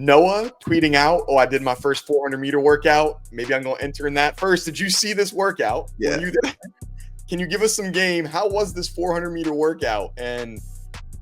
Noah tweeting out, "Oh, I did my first 400-meter workout. Maybe I'm going to enter in that." First, did you see this workout? Yeah. Were you there? Can you give us some game? How was this 400-meter workout? And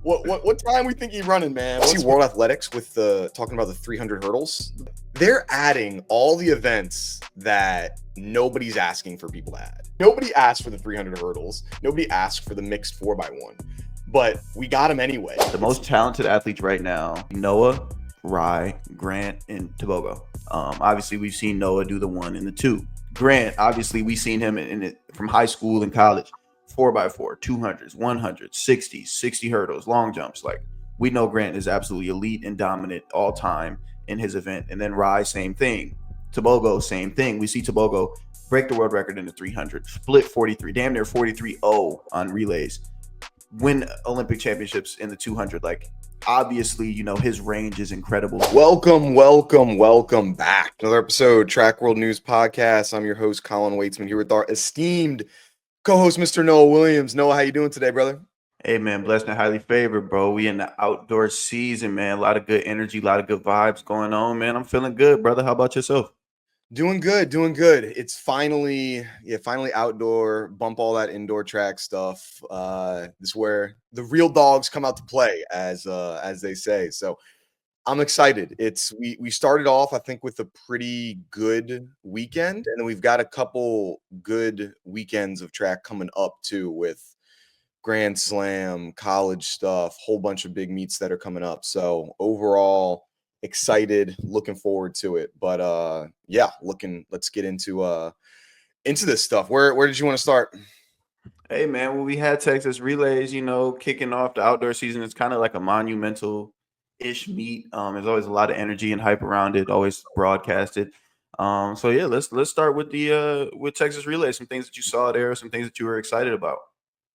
what time we think he's running, man? See World Athletics with talking about the 300 hurdles. They're adding all the events that nobody's asking for people to add. Nobody asked for the 300 hurdles. Nobody asked for the mixed 4x1. But we got them anyway. The most talented athletes right now, Noah, Rai, Grant, and Tebogo. Obviously, we've seen Noah do the 1 and the 2. Grant, obviously, we've seen him in it from high school and college. 4x4, 200s, 100s, 60s, 60 hurdles, long jumps. Like, we know Grant is absolutely elite and dominant all time in his event. And then Rai, same thing. Tebogo, same thing. We see Tebogo break the world record in the 300, split 43, damn near 43-0 on relays, win Olympic championships in the 200. Like, obviously, his range is incredible. Welcome back. Another episode, Track World News Podcast. I'm your host, Colin Waitsman, here with our esteemed co-host, Mr. Noah Williams. Noah, how you doing today, brother? Hey, man, blessed and highly favored, bro. We in the outdoor season, man. A lot of good energy, a lot of good vibes going on, man. I'm feeling good, brother. How about yourself? Doing good. It's finally outdoor, bump all that indoor track stuff. This is where the real dogs come out to play, as they say. So I'm excited. We started off, I think, with a pretty good weekend, and then we've got a couple good weekends of track coming up too, with Grand Slam, college stuff, whole bunch of big meets that are coming up. So overall, excited, looking forward to it. But let's get into this stuff. Where did you want to start? Hey, man, well, we had Texas Relays, kicking off the outdoor season. It's kind of like a monumental-ish meet. There's always a lot of energy and hype around it, always broadcasted. So yeah, let's start with with Texas Relays, some things that you saw there, some things that you were excited about.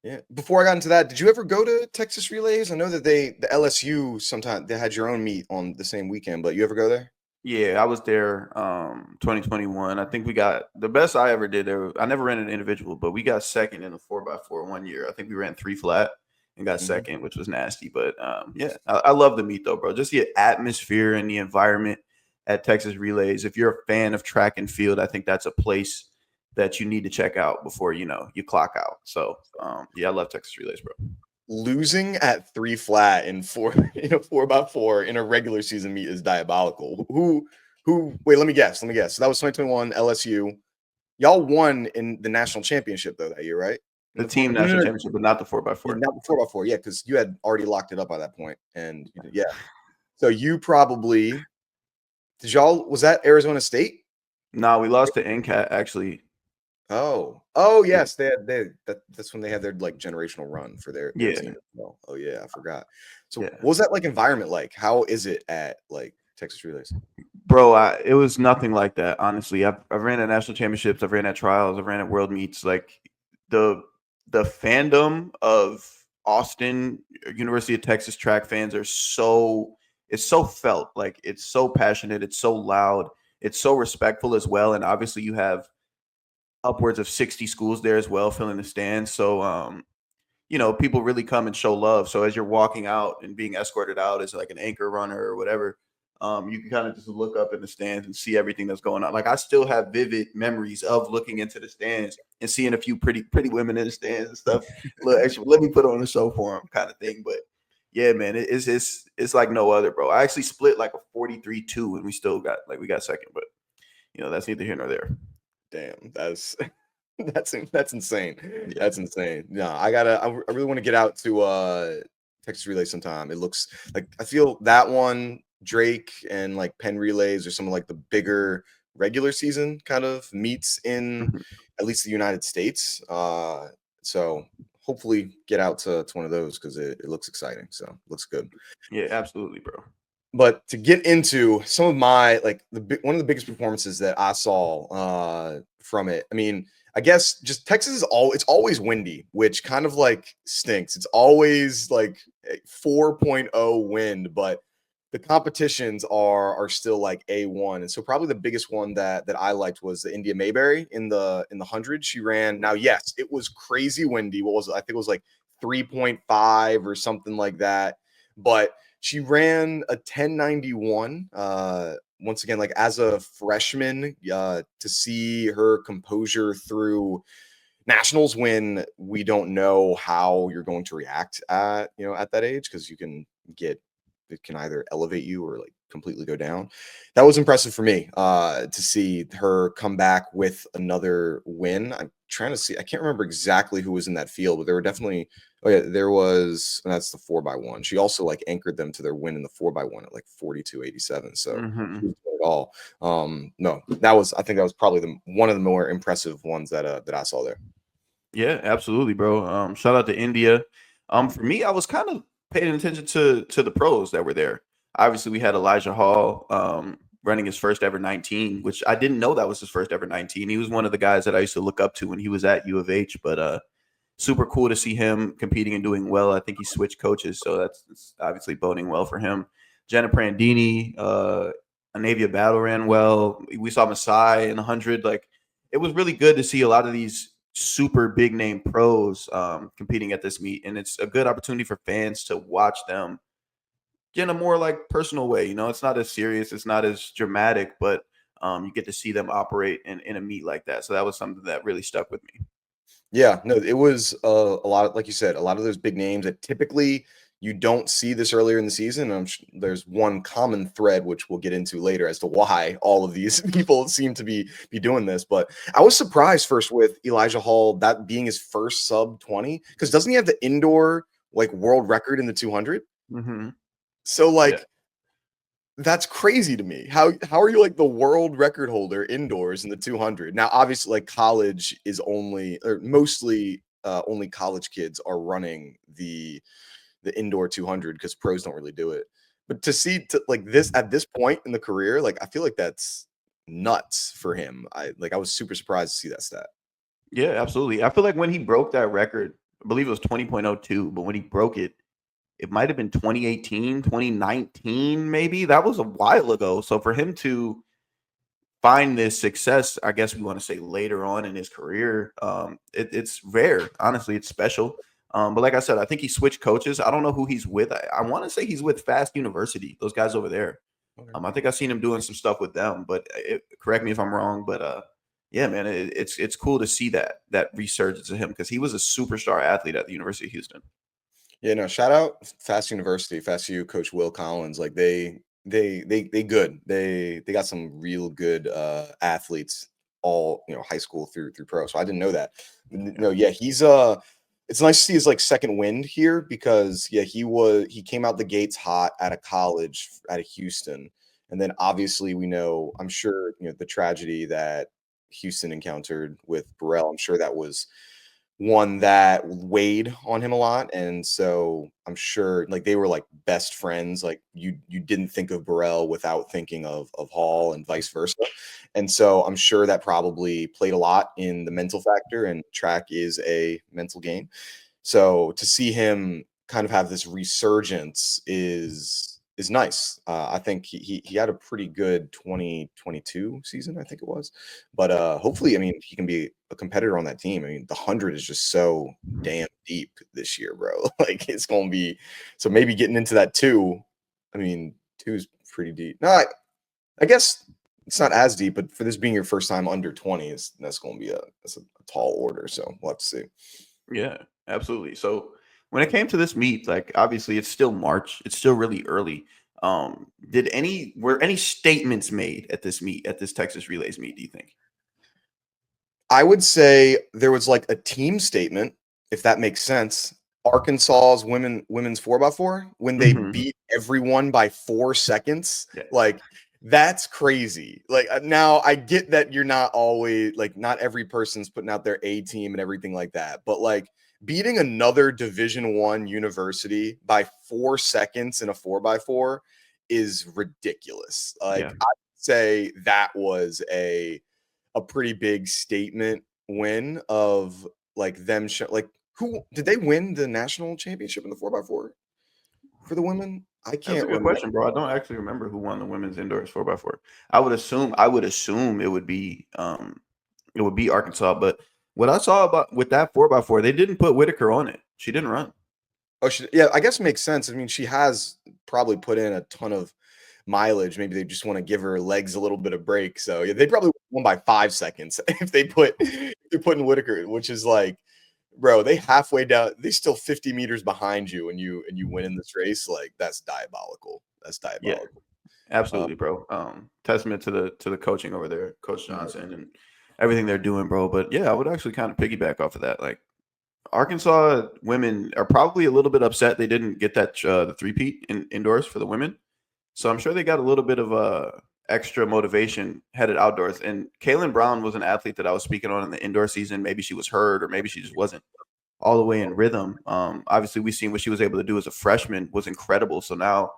Yeah. Before I got into that, did you ever go to Texas Relays? I know that the LSU sometimes they had your own meet on the same weekend, but you ever go there? Yeah, I was there 2021. I think we got the best I ever did there. I never ran an individual, but we got second in the 4x4 one year. I think we ran 3 flat and got second, which was nasty. But I love the meet though, bro. Just the atmosphere and the environment at Texas Relays. If you're a fan of track and field, I think that's a place that you need to check out before you clock out. So I love Texas Relays, bro. Losing at 3 flat in 4x4 in a regular season meet is diabolical. Who wait, let me guess. So that was 2021 LSU. Y'all won in the national championship though that year, right? The team national championship, but not the 4x4. Not the 4x4, yeah, because you had already locked it up by that point. And yeah. So you probably was that Arizona State? No, we lost to NCAT actually. Oh yes, that's when they had their like generational run for their team. Oh yeah, I forgot. So what was that like environment like? How is it at like Texas Relays? Bro, it was nothing like that. Honestly, I ran at national championships, I've ran at trials, I've ran at world meets. Like the fandom of Austin University of Texas track fans it's so felt. Like it's so passionate, it's so loud, it's so respectful as well. And obviously you have upwards of 60 schools there as well filling the stands. So people really come and show love. So as you're walking out and being escorted out as like an anchor runner or whatever, you can kind of just look up in the stands and see everything that's going on. Like I still have vivid memories of looking into the stands and seeing a few pretty women in the stands and stuff. Look, actually, let me put on a show for them kind of thing. But yeah, man, it's like no other, bro. I actually split like a 43-2 and we got second, but that's neither here nor there. Damn, that's insane. Yeah. That's insane. No, I really want to get out to Texas Relay sometime. It looks like I feel that one, Drake and like Penn Relays or some of like the bigger regular season kind of meets in at least the United States. So hopefully get out to one of those because it looks exciting. So it looks good. Yeah, absolutely, bro. But to get into some of my one of the biggest performances that I saw from it, I mean, I guess just Texas it's always windy, which kind of like stinks. It's always like 4.0 wind, but the competitions are still like A1. And so probably the biggest one that I liked was the Indya Mayberry in the 100. She ran. Now, yes, it was crazy windy. What was it? I think it was like 3.5 or something like that. But She ran a 1091. Once again, like as a freshman, to see her composure through nationals when we don't know how you're going to react at at that age, because you can get it can either elevate you or like completely go down. That was impressive for me to see her come back with another win. I'm trying to see, I can't remember exactly who was in that field, but there were definitely, oh yeah, there was, and that's the 4x1. She also like anchored them to their win in the 4x1 at like 42.87. So she was doing it all. No, that was, I think that was probably one of the more impressive ones that I saw there. Yeah, absolutely, bro. Shout out to India. For me, I was kind of paying attention to the pros that were there. Obviously, we had Elijah Hall running his first ever 19, which I didn't know that was his first ever 19. He was one of the guys that I used to look up to when he was at U of H, but super cool to see him competing and doing well. I think he switched coaches, so that's obviously boding well for him. Jenna Prandini, Anavia Battle ran well. We saw Masai in 100. Like, it was really good to see a lot of these super big name pros competing at this meet, and it's a good opportunity for fans to watch them in a more like personal way. You know, it's not as serious, it's not as dramatic, but you get to see them operate in a meet like that. So that was something that really stuck with me. Yeah, no, it was a lot of, like you said, a lot of those big names that typically you don't see this earlier in the season. There's one common thread which we'll get into later as to why all of these people seem to be doing this. But I was surprised first with Elijah Hall, that being his first sub 20, because doesn't he have the indoor like world record in the 200? Mm-hmm. So Yeah. like that's crazy to me. How are you like the world record holder indoors in the 200? Now, obviously, like college is only or mostly only college kids are running the indoor 200 because pros don't really do it. But to see like this at this point in the career, like I feel like that's nuts for him. I was super surprised to see that stat. Yeah, absolutely. I feel like when he broke that record, I believe it was 20.02, but when he broke it, it might have been 2018, 2019, maybe. That was a while ago. So for him to find this success, I guess we want to say later on in his career, it's rare. Honestly, it's special. But like I said, I think he switched coaches. I don't know who he's with. I want to say he's with Fast University, those guys over there. Okay. I think I've seen him doing some stuff with them, but correct me if I'm wrong. But yeah, man, it's cool to see that resurgence of him because he was a superstar athlete at the University of Houston. Yeah, no, shout out Fast University, Fast U, Coach Will Collins. Like they good. They got some real good athletes all, high school through pro. So I didn't know that. Yeah. No, yeah, he's it's nice to see his like second wind here because yeah, he came out the gates hot out of college out of Houston. And then obviously we know, I'm sure, the tragedy that Houston encountered with Burrell. I'm sure that was one that weighed on him a lot, and so I'm sure like they were like best friends. Like you didn't think of Burrell without thinking of Hall and vice versa, and so I'm sure that probably played a lot in the mental factor. And track is a mental game, so to see him kind of have this resurgence is nice. I think he had a pretty good 2022 season, I think it was. But hopefully, I mean, he can be a competitor on that team. I mean, the 100 is just so damn deep this year, bro. Like it's going to be so maybe getting into that 2. I mean, 2 is pretty deep. No, I guess it's not as deep, but for this being your first time under 20 that's going to be that's a tall order, so we'll have to see. Yeah, absolutely. So when it came to this meet, like obviously it's still March, it's still really early. Were any statements made at this meet, at this Texas Relays meet, do you think? I would say there was like a team statement, if that makes sense. Arkansas's women's 4x4 when they Hmm. beat everyone by 4 seconds. Yeah. Like that's crazy. Like now I get that you're not always like not every person's putting out their A team and everything like that, but like beating another Division 1 university by 4 seconds in a 4x4 is ridiculous. Yeah. Like I'd say that was a pretty big statement win of like them like who did they win the national championship in the 4x4 for the women? I That's a can't good remember. question, bro. I don't actually remember who won the women's indoors 4x4. I would assume it would be Arkansas, but what I saw about with that 4x4, they didn't put Whitaker on it. She didn't run. Oh, yeah, I guess it makes sense. I mean, she has probably put in a ton of mileage. Maybe they just want to give her legs a little bit of break. So yeah, they probably won by 5 seconds if they're putting Whitaker, which is like, bro, they halfway down, they still 50 meters behind you, and you win in this race. Like that's diabolical. That's Yeah, diabolical. Uh, absolutely, bro. Testament to the coaching over there, Coach mhm. Johnson, and everything they're doing, bro. But yeah, I would actually kind of piggyback off of that. Like Arkansas women are probably a little bit upset they didn't get that the three-peat indoors for the women. So I'm sure they got a little bit of extra motivation headed outdoors. And Kaylin Brown was an athlete that I was speaking on in the indoor season. Maybe she was hurt, or maybe she just wasn't all the way in rhythm. Obviously, we've seen what she was able to do as a freshman was incredible. So now,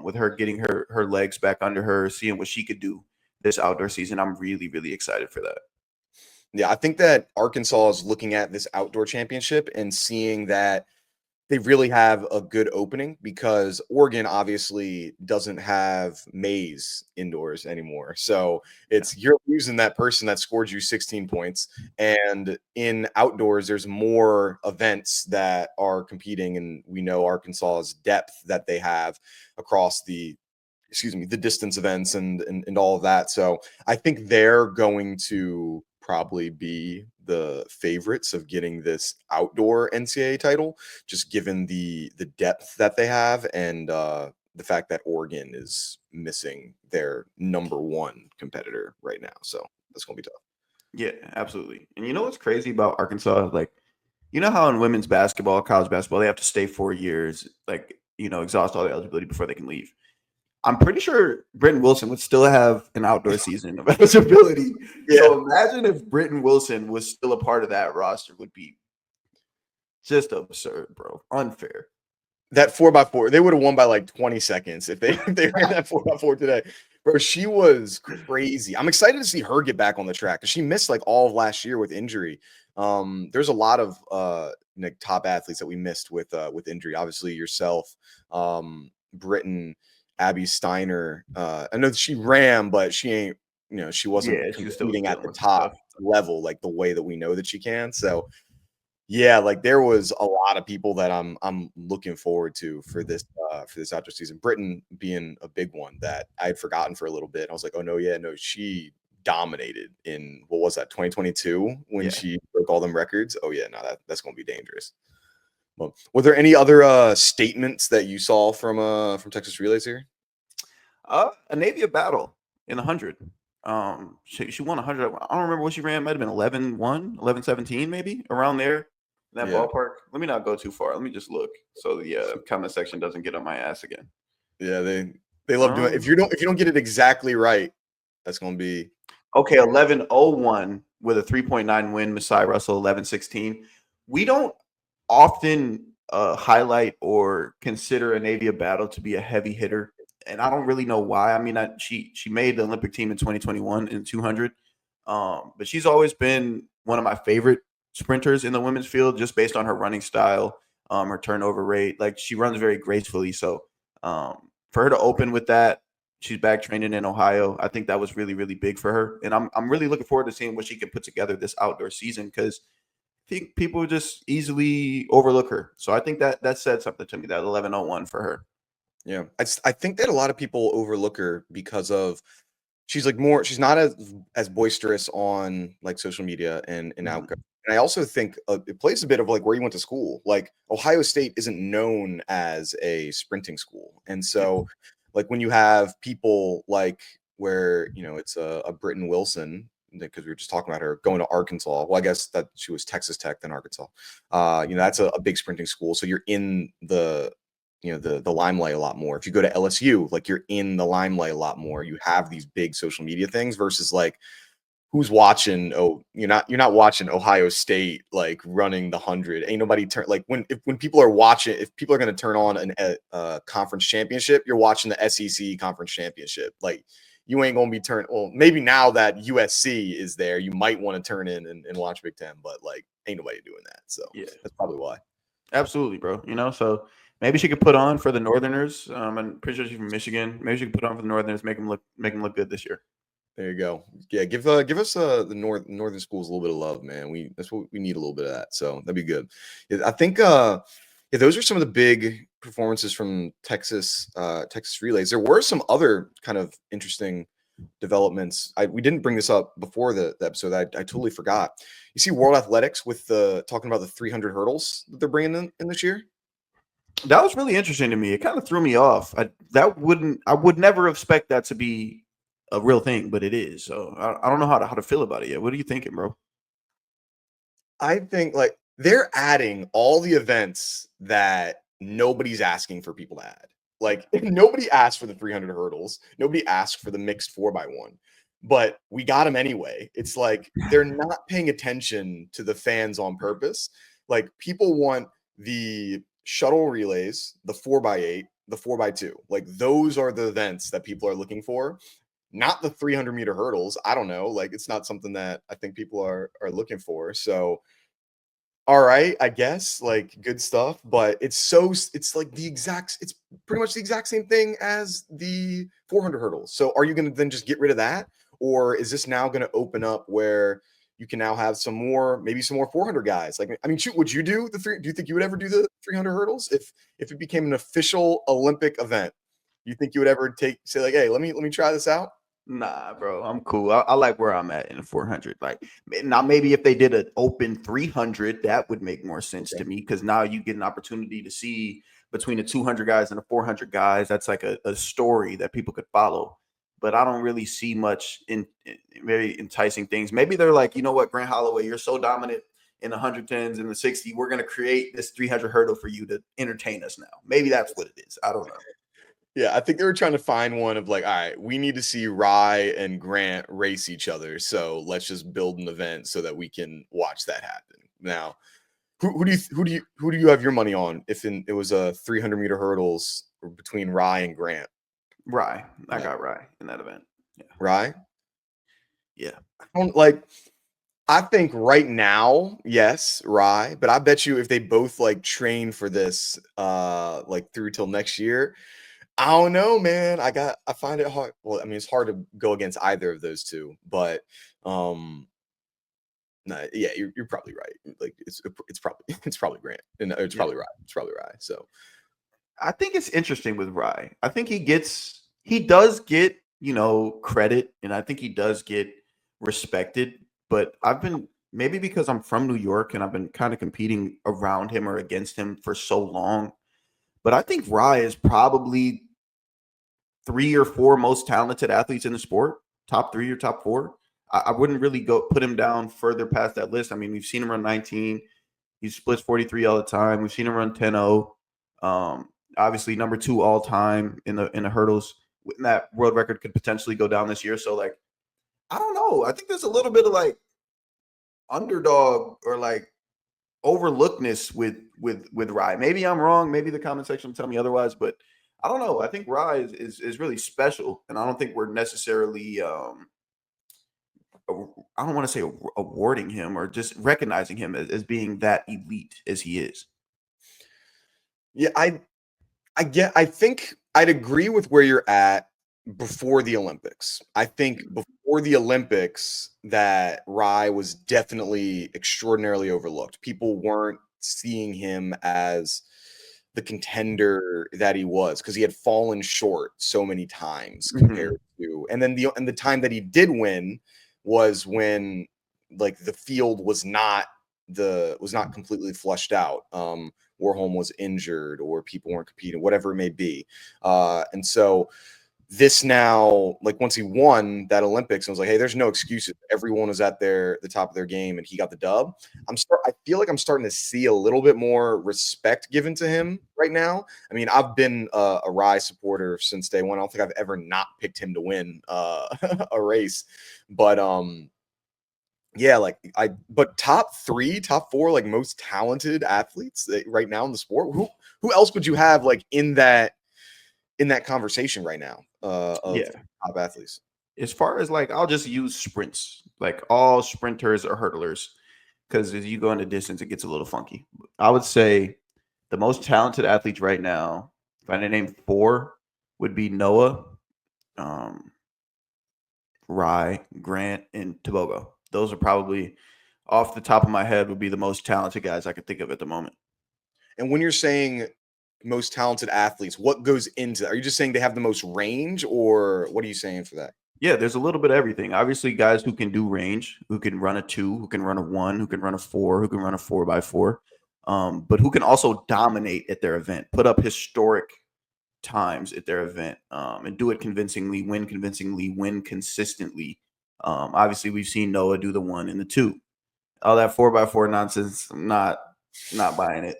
with her getting her legs back under her, seeing what she could do this outdoor season, I'm really really excited for that. Yeah, I think that Arkansas is looking at this outdoor championship and seeing that they really have a good opening because Oregon obviously doesn't have Mays indoors anymore. So Yeah, it's you're losing that person that scored you 16 points. And in outdoors, there's more events that are competing. And we know Arkansas's depth that they have across the distance events and all of that. So I think they're going to probably be the favorites of getting this outdoor NCAA title, just given the depth that they have and the fact that Oregon is missing their number one competitor right now. So that's gonna be tough. yeah, absolutely. And you know what's crazy about Arkansas? Like, you know how in women's basketball, college basketball, they have to stay 4 years, like exhaust all the eligibility before they can leave. I'm pretty sure Britton Wilson would still have an outdoor season of eligibility. Yeah, So imagine if Britton Wilson was still a part of that roster, would be just absurd, bro. Unfair. that 4x4, they would have won by like 20 seconds if they if they ran that 4x4 today. Bro, she was crazy. I'm excited to see her get back on the track because she missed like all of last year with injury. There's a lot of like top athletes that we missed with injury. Obviously, yourself, Britton, Abby Steiner. I know that she ran, but she ain't, she wasn't Yeah, she was still competing at dealing the with some stuff. top level like the way that we know that she can. So yeah, like there was a lot of people that I'm looking forward to for this outdoor season. Britain being a big one that I had forgotten for a little bit. I was like, oh no, yeah, no, she dominated in what was that 2022 when Yeah. she broke all them records. Oh yeah, no, that's gonna be dangerous. Well, were there any other statements that you saw from Texas Relays here? A Navy battle in 100. She won 100. I don't remember what she ran. Might have been 11-1, 11-17, maybe around there in that Yeah, ballpark. Let me not go too far. Let me just look so the comment section doesn't get on my ass again. yeah, they love doing it. Um, If you don't get it exactly right, that's gonna be okay, 11-01 with a 3.9 win. Messiah Russell 11-16. We don't often highlight or consider a Navy battle to be a heavy hitter, and I don't really know why. I mean, she made the Olympic team in 2021 in 200, but she's always been one of my favorite sprinters in the women's field, just based on her running style, her turnover rate. Like she runs very gracefully. So for her to open with that, she's back training in Ohio. I think that was really really big for her, and I'm really looking forward to seeing what she can put together this outdoor season because think people just easily overlook her. So I think that said something to me, that 11-01 for her. yeah. I think that a lot of people overlook her because of she's not as boisterous on like social media and Mhm. outgo. And I also think it plays a bit of like where you went to school. Like Ohio State isn't known as a sprinting school, and Yeah. so like when you have people like where it's a Britton Wilson because we were just talking about her going to Arkansas. Well, I guess that she was Texas Tech then Arkansas. That's a big sprinting school, so you're in the limelight a lot more. If you go to LSU, like you're in the limelight a lot more. You have these big social media things versus like who's watching. Oh, you're not watching Ohio State like running the 100. Ain't nobody turn like when people are watching. If people are going to turn on a conference championship, you're watching the SEC conference championship. Like you ain't gonna be turned. Well, maybe now that USC is there, you might want to turn in and watch Big Ten, but like ain't nobody doing that. So Yeah. that's probably why. Absolutely, bro. So maybe she could put on for the Northerners. I'm pretty sure she's from Michigan. Maybe she could put on for the Northerners, make them look good this year. There you go. Yeah, give us the northern schools a little bit of love, man. That's what we need a little bit of that. So that'd be good. Yeah, I think Yeah, those are some of the big performances from Texas relays. There were some other kind of interesting developments. We didn't bring this up before the episode. I totally forgot. You see World Athletics with the talking about the 300 hurdles that they're bringing in this year. That was really interesting to me. It kind of threw me off. I would never expect that to be a real thing, but it is. So I don't know how to feel about it yet. What are you thinking, bro? I think like they're adding all the events that nobody's asking for people to add. Like nobody asked for the 300 hurdles. Nobody asked for the mixed 4x1, but we got them anyway. It's like they're not paying attention to the fans on purpose. Like people want the shuttle relays, the 4x8, the 4x2. Like those are the events that people are looking for, not the 300-meter hurdles. I don't know. Like it's not something that I think people are looking for. So all right, I guess, like, good stuff, but it's like it's pretty much the exact same thing as the 400 hurdles. So are you gonna then just get rid of that? Or is this now gonna open up where you can now have maybe some more 400 guys? Like, I mean, shoot, would you do you think you would ever do the 300 hurdles if it became an official Olympic event? You think you would ever say like, "Hey, let me try this out?" Nah, bro, I'm cool. I like where I'm at in the 400. Like now, maybe if they did an open 300, that would make more sense to Okay. me because now you get an opportunity to see between the 200 guys and the 400 guys. That's like a story that people could follow. But I don't really see much in very enticing things. Maybe they're like, you know what, Grant Holloway, you're so dominant in the 110s and the 60. We're going to create this 300 hurdle for you to entertain us now. Maybe that's what it is. I don't know. Yeah, I think they were trying to find one of like, all right, we need to see Rai and Grant race each other. So let's just build an event so that we can watch that happen. Now, who do you have your money on if it was a 300-meter hurdles between Rai and Grant? Rye. I Like got Rye in that event. Yeah. Rai? Yeah. I don't like I think right now, yes, Rai, but I bet you if they both like train for this like through till next year, I don't know, man. I find it hard. Well, I mean, it's hard to go against either of those two, but um no, yeah, you're probably right. Like it's probably it's probably Grant. And it's Yeah. probably Rye. It's probably Rye. So I think it's interesting with Rye. I think he does get, credit and I think he does get respected, but I've been maybe because I'm from New York and I've been kind of competing around him or against him for so long, but I think Rye is probably 3 or 4 most talented athletes in the sport, top 3 or top 4. I wouldn't really go put him down further past that list. I mean, we've seen him run 19. He splits 43 all the time. We've seen him run 10-0. Obviously number 2 all time in the hurdles. And that world record could potentially go down this year. So like, I don't know. I think there's a little bit of like underdog or like overlookedness with Rye. Maybe I'm wrong. Maybe the comment section will tell me otherwise, but I don't know. I think Rye is really special, and I don't think we're necessarily I don't want to say awarding him or just recognizing him as being that elite as he is. yeah, I think I'd agree with where you're at before the Olympics. I think before the Olympics that Rye was definitely extraordinarily overlooked. People weren't seeing him as the contender that he was because he had fallen short so many times compared Mhm. to and the time that he did win was when like the field was not completely flushed out. Warholm was injured or people weren't competing, whatever it may be. And so this now, like once he won that Olympics, and was like, hey, there's no excuses. Everyone was at the top of their game, and he got the dub. I feel like I'm starting to see a little bit more respect given to him right now. I mean, I've been a Rye supporter since day one. I don't think I've ever not picked him to win a race, but yeah, like but top 3, top 4, like most talented athletes right now in the sport. Who else would you have like in that conversation right now of Yeah. top athletes? As far as like, I'll just use sprints, like all sprinters or hurdlers, because as you go into distance, it gets a little funky. I would say the most talented athletes right now, if I had to name 4, would be Noah, um, Rye, Grant, and Tebogo. Those are probably off the top of my head would be the most talented guys I could think of at the moment. And when you're saying most talented athletes, what goes into that? Are you just saying they have the most range, or what are you saying for that? Yeah, there's a little bit of everything. Obviously, guys who can do range, who can run a 2, who can run a 1, who can run a 4, who can run a 4x4, but who can also dominate at their event, put up historic times at their event, and do it convincingly, win consistently. Obviously, we've seen Noah do the 1 and the 2. All that 4x4 nonsense, I'm not buying it.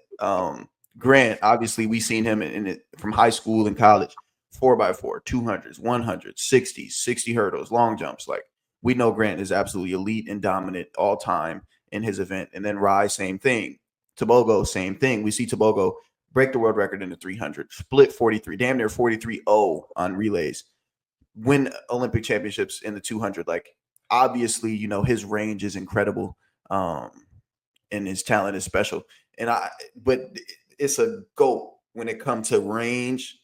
Grant, obviously, we seen him in it from high school and college. 4x4, 200s, 100s, 60s, 60 hurdles, long jumps. Like, we know Grant is absolutely elite and dominant all time in his event. And then Rai, same thing. Tebogo, same thing. We see Tebogo break the world record in the 300, split 43, damn near 43-0 on relays, win Olympic championships in the 200. Like, obviously, his range is incredible, um, and his talent is special. But it's a GOAT when it comes to range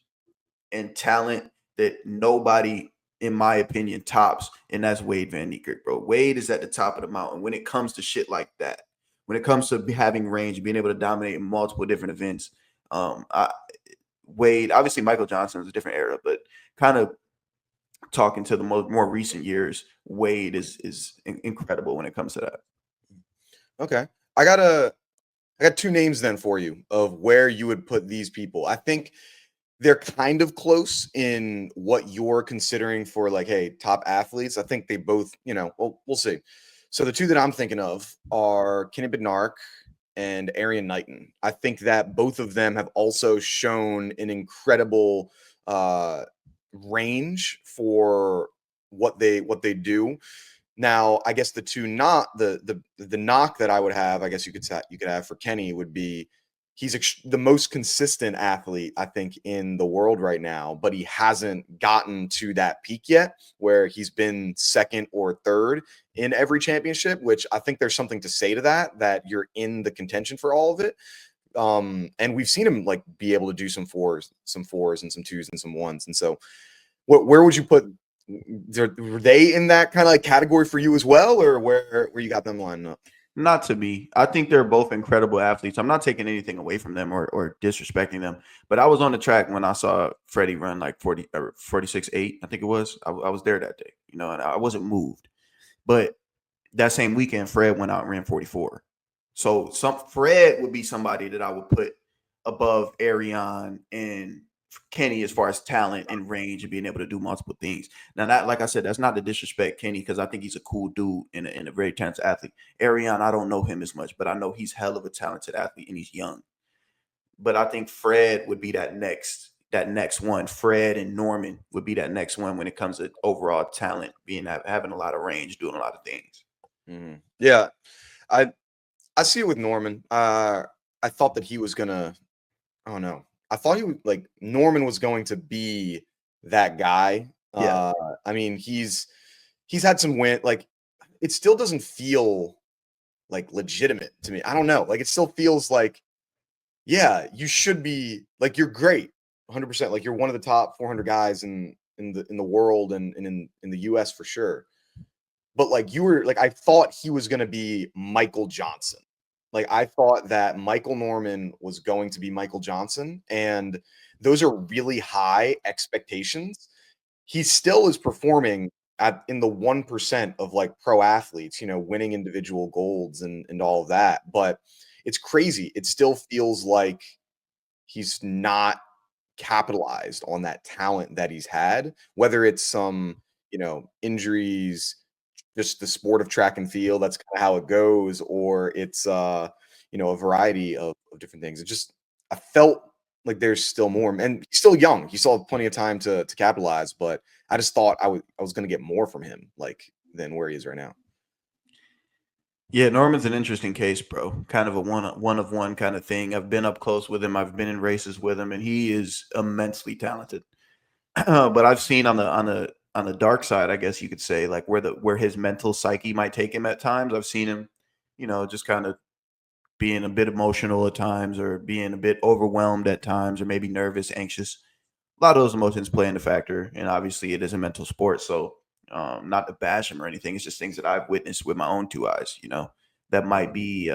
and talent that nobody, in my opinion, tops, and that's Wade Van Niekerk, bro. Wade is at the top of the mountain when it comes to shit like that. When it comes to having range, being able to dominate in multiple different events, Wade, obviously Michael Johnson is a different era, but kind of talking to the more recent years, Wade is incredible when it comes to that. Okay. I got two names then for you of where you would put these people. I think they're kind of close in what you're considering for like, hey, top athletes. I think they both, well, we'll see. So the two that I'm thinking of are Kenny Bednark and Arian Knighton. I think that both of them have also shown an incredible range for what they do. Now, I guess the two not the knock that I would have, I guess you could have for Kenny would be he's the most consistent athlete I think in the world right now, but he hasn't gotten to that peak yet where he's been second or third in every championship, which I think there's something to say to that you're in the contention for all of it. And we've seen him like be able to do some fours and some twos and some ones. And so where would you put were they in that kind of like category for you as well, or where you got them lined up? Not to me. I think they're both incredible athletes. I'm not taking anything away from them or disrespecting them. But I was on the track when I saw Freddie run like 40 or 46.8, I think it was. I was there that day, and I wasn't moved. But that same weekend, Fred went out and ran 44. So Fred would be somebody that I would put above Arion and Kenny as far as talent and range and being able to do multiple things. Now, that, like I said, that's not to disrespect Kenny because I think he's a cool dude and a very talented athlete. Arion, I don't know him as much, but I know he's hell of a talented athlete and he's young. But I think Fred would be that next one. Fred and Norman would be that next one when it comes to overall talent, having a lot of range, doing a lot of things. Mm-hmm. Yeah, I see it with Norman. I thought that he was gonna. I don't know. I thought he would like Norman was going to be that guy. Yeah. I mean, he's had some win. Like, it still doesn't feel like legitimate to me. I don't know. Like, it still feels like, yeah, you should be like you're great, 100%. Like you're one of the top 400 guys in the world and in the U.S. for sure. But like you were like, I thought he was going to be Michael Johnson. Like I thought that Michael Norman was going to be Michael Johnson, and those are really high expectations. He still is performing in the 1% of like pro athletes, winning individual golds and all of that. But it's crazy. It still feels like he's not capitalized on that talent that he's had, whether it's some, injuries, just the sport of track and field, that's kind of how it goes, or it's a variety of different things. It just I felt like there's still more, and he's still young. He still have plenty of time to capitalize, but I just thought I was going to get more from him, like than where he is right now. Yeah, Norman's an interesting case, bro. Kind of a one of one kind of thing. I've been up close with him. I've been in races with him, and he is immensely talented. But I've seen on the dark side, I guess you could say, like where his mental psyche might take him at times. I've seen him, just kind of being a bit emotional at times, or being a bit overwhelmed at times, or maybe nervous, anxious. A lot of those emotions play into factor, and obviously it is a mental sport. So, not to bash him or anything, it's just things that I've witnessed with my own two eyes. That might be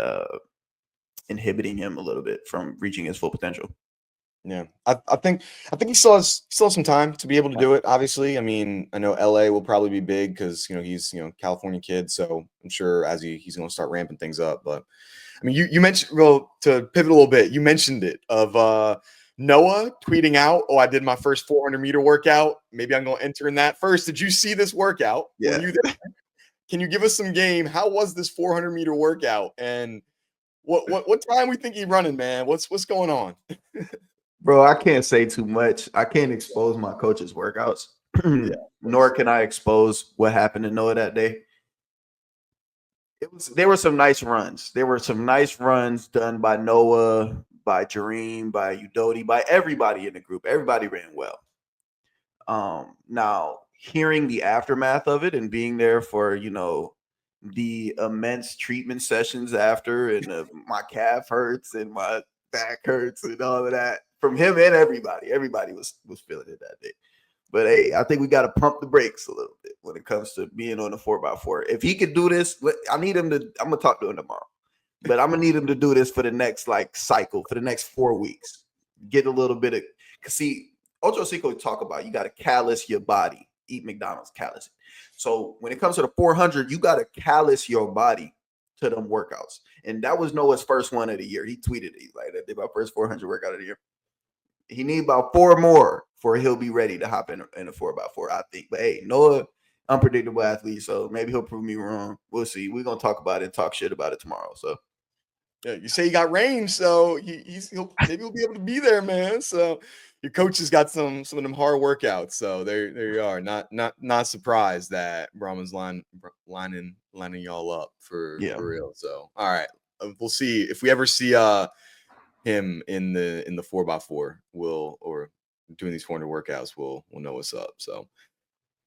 inhibiting him a little bit from reaching his full potential. Yeah, I think he still has some time to be able to do it. Obviously, I mean, I know LA will probably be big because he's California kid, so I'm sure as he's going to start ramping things up. But I mean, you mentioned, well, to pivot a little bit, you mentioned it of Noah tweeting out, "Oh, I did my first 400-meter workout. Maybe I'm going to enter in that first." Did you see this workout? Yeah. Were you there? Can you give us some game? How was this 400-meter workout? And what time we think he running, man? What's going on? Bro, I can't say too much. I can't expose my coach's workouts, Yeah, nor can I expose what happened to Noah that day. There were some nice runs. There were some nice runs done by Noah, by Jareem, by Udodi, by everybody in the group. Everybody ran well. Now hearing the aftermath of it and being there for the immense treatment sessions after, and my calf hurts and my back hurts and all of that from him and everybody was feeling it that day. But hey, I think we got to pump the brakes a little bit when it comes to being on the 4x4. If he could do this, I need him to. I'm gonna talk to him tomorrow, but I'm gonna need him to do this for the next cycle for the next 4 weeks. Get a little bit of, cause see, Ocho Cinco talk about you got to callous your body. Eat McDonald's, callous it. So when it comes to the 400, you got to callous your body to them workouts. And that was Noah's first one of the year. He tweeted it. He's like, "That did my first 400 workout of the year." He need about 4 more before he'll be ready to hop in a 4x4, I think. But hey, Noah, unpredictable athlete, so maybe he'll prove me wrong. We'll see. We're gonna talk about it and talk shit about it tomorrow. So yeah, you say he got range, so he'll be able to be there, man. So your coach has got some of them hard workouts. So there you are. Not surprised that Brahman's lining y'all up for real. So all right, we'll see if we ever see him in the 4x4. Or doing these 400 workouts. We'll know what's up. So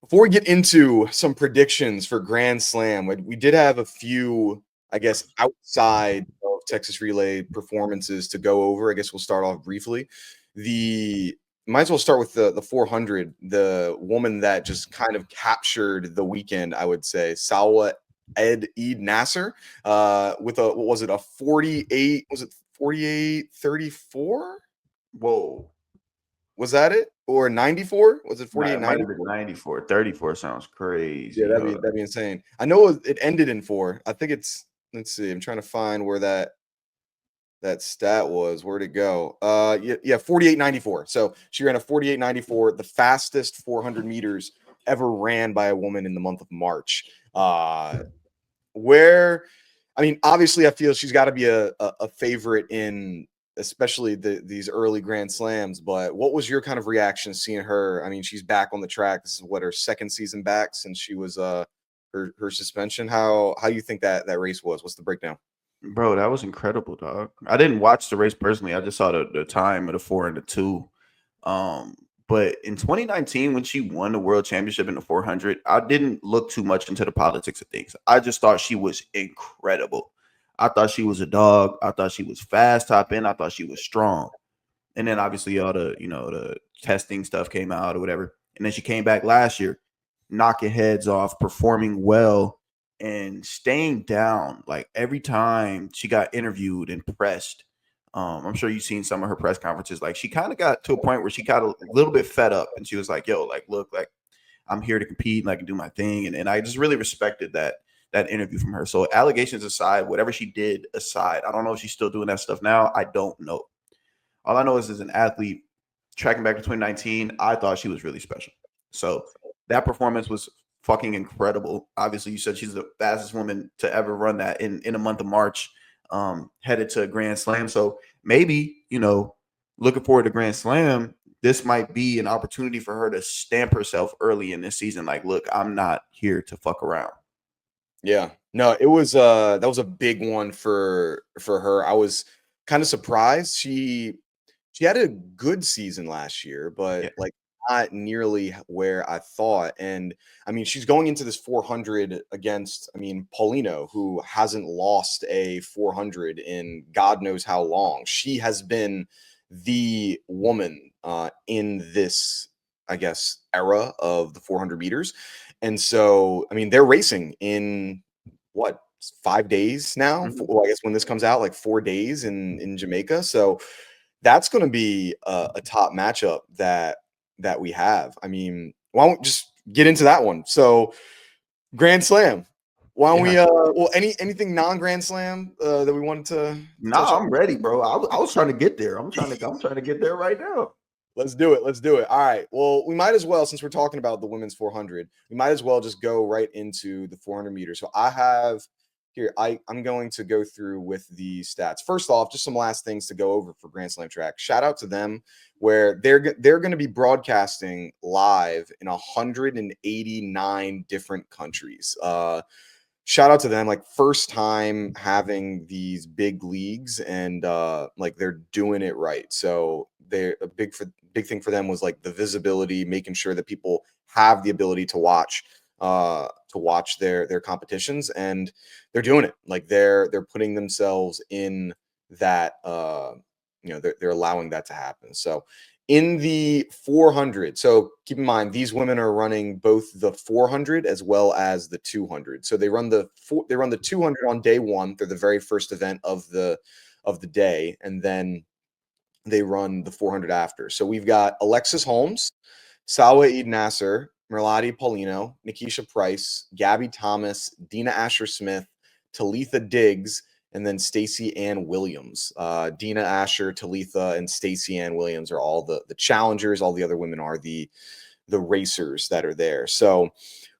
before we get into some predictions for Grand Slam, we did have a few, I guess, outside of Texas Relay performances to go over. I guess we'll start off briefly. Might as well start with the 400. The woman that just kind of captured the weekend, I would say, Salwa Eid Naser, with what was it, a 48? Was it 48:34? whoa. Was that it? Or 94? Was it It might 48, have 94? been 94. 34 sounds crazy. Yeah, that'd be insane. I know it ended in 4. I think it's, let's see. I'm trying to find where that stat was. Where'd it go? Yeah, 48:94. So she ran a 48:94, the fastest 400 meters ever ran by a woman in the month of March. Where, I mean, obviously, I feel she's got to be a favorite in especially these early Grand Slams. But what was your kind of reaction seeing her? I mean, she's back on the track. This is what, her second season back since she was her suspension. How you think that race was? What's the breakdown? Bro, that was incredible, dog. I didn't watch the race personally. I just saw the time of the 4 and the 2. But in 2019, when she won the world championship in the 400, I didn't look too much into the politics of things. I just thought she was incredible. I thought she was a dog. I thought she was fast top end. I thought she was strong. And then obviously all the testing stuff came out or whatever. And then she came back last year, knocking heads off, performing well, and staying down. Like every time she got interviewed and pressed, I'm sure you've seen some of her press conferences. Like she kind of got to a point where she got a little bit fed up, and she was like, "Yo, like look, like I'm here to compete and I can do my thing." And I just really respected that interview from her. So allegations aside, whatever she did aside, I don't know if she's still doing that stuff now. I don't know. All I know is as an athlete, tracking back to 2019, I thought she was really special. So that performance was fucking incredible. Obviously, you said she's the fastest woman to ever run that in a month of March, headed to a Grand Slam. So maybe, looking forward to Grand Slam, this might be an opportunity for her to stamp herself early in this season. Like, look, I'm not here to fuck around. Yeah. No, it was that was a big one for her. I was kind of surprised. She had a good season last year, Yeah. but like not nearly where I thought. And I mean, she's going into this 400 against, I mean, Paulino, who hasn't lost a 400 in God knows how long. She has been the woman in this, I guess, era of the 400 meters. And so, I mean, they're racing in what, 5 days now. Mhm. Well, I guess when this comes out, like 4 days in Jamaica. So that's going to be a top matchup that we have. I mean, why don't we just get into that one? So Grand Slam. Why don't Yeah. we? Well, anything non-Grand Slam that we wanted to touch Nah, on? I'm ready, bro. I was trying to get there. I'm trying to get there right now. Let's do it. Let's do it. All right. Well, we might as well, since we're talking about the women's 400, we might as well just go right into the 400 meters. So I have here, I'm going to go through with the stats. First off, just some last things to go over for Grand Slam track. Shout out to them where they're going to be broadcasting live in 189 different countries. Shout out to them, like first time having these big leagues, and like they're doing it right. So they're big thing for them was like the visibility, making sure that people have the ability to watch their competitions, and they're doing it. Like they're putting themselves in that they're allowing that to happen. So in the 400, so keep in mind these women are running both the 400 as well as the 200. So they run the 200 on day one. They're the very first event of the day, and then they run the 400 after. So we've got Alexis Holmes, Salwa Eid Naser, Merlati Paulino, Nikisha Price, Gabby Thomas, Dina Asher Smith, Talitha Diggs, and then Stacey Ann Williams. Dina Asher, Talitha, and Stacey Ann Williams are all the challengers. All the other women are the racers that are there. So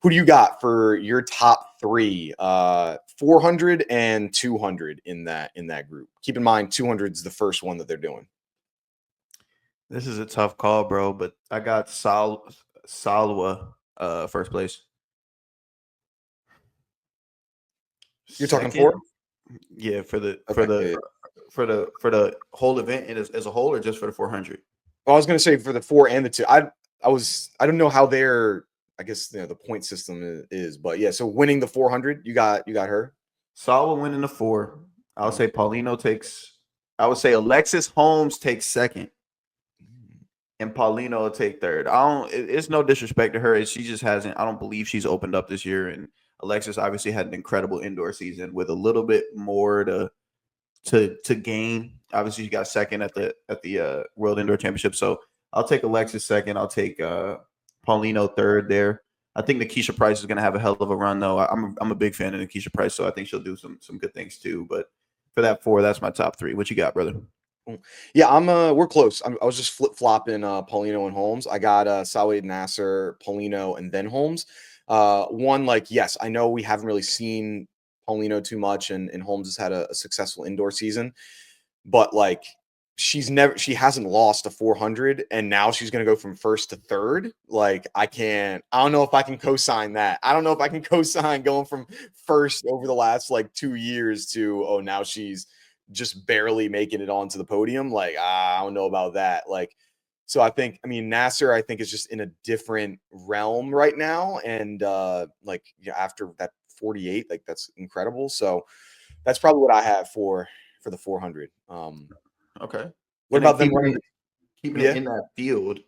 who do you got for your top three? 400 and 200 in that group. Keep in mind 200 is the first one that they're doing. This is a tough call, bro, but I got Salwa first place. You're talking four? Yeah, for the Okay. for the whole event as a whole, or just for the 400? Well, I was going to say for the 4 and the 2. I don't know how their, I guess, the point system is, but yeah. So winning the 400, you got her. Salwa winning the 4. I would Mhm. say Paulino takes. I would say Alexis Holmes takes second, and Paulino will take third. It's no disrespect to her. She just hasn't. I don't believe she's opened up this year. And Alexis obviously had an incredible indoor season with a little bit more to gain. Obviously, she got second at the World Indoor Championship. So I'll take Alexis second. I'll take Paulino third there. I think Nikisha Price is going to have a hell of a run, though. I'm a big fan of Nikisha Price, so I think she'll do some good things too. But for that 4, that's my top 3. What you got, brother? Yeah, we're close. I was just flip flopping Paulino and Holmes. I got Salwa Eid Naser, Paulino, and then Holmes. One, like, yes, I know we haven't really seen Paulino too much, and Holmes has had a successful indoor season, but like she hasn't lost a 400, and now she's going to go from first to third. Like I don't know if I can co-sign that. I don't know if I can co-sign going from first over the last like 2 years to, oh, now she's just barely making it onto the podium. Like I don't know about that. Like, so I mean Nasser I think is just in a different realm right now, and like yeah, after that 48, like that's incredible. So that's probably what I have for the 400. Okay. What And then about them running? keeping it Yeah, in that field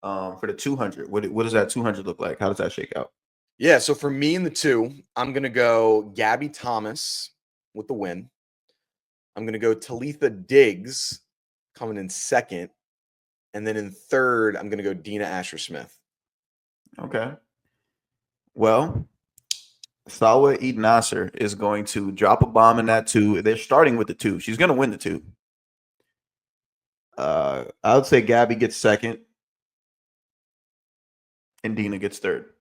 for the 200. What does that 200 look like? How does that shake out? yeah. So for me in the 2, I'm gonna go Gabby Thomas with the win. I'm gonna go Talitha Diggs coming in second, and then in third, I'm gonna go Dina Asher Smith. Okay. Well, Salwa Eid Naser is going to drop a bomb in that 2. They're starting with the 2. She's going to win the 2. I would say Gabby gets second and Dina gets third.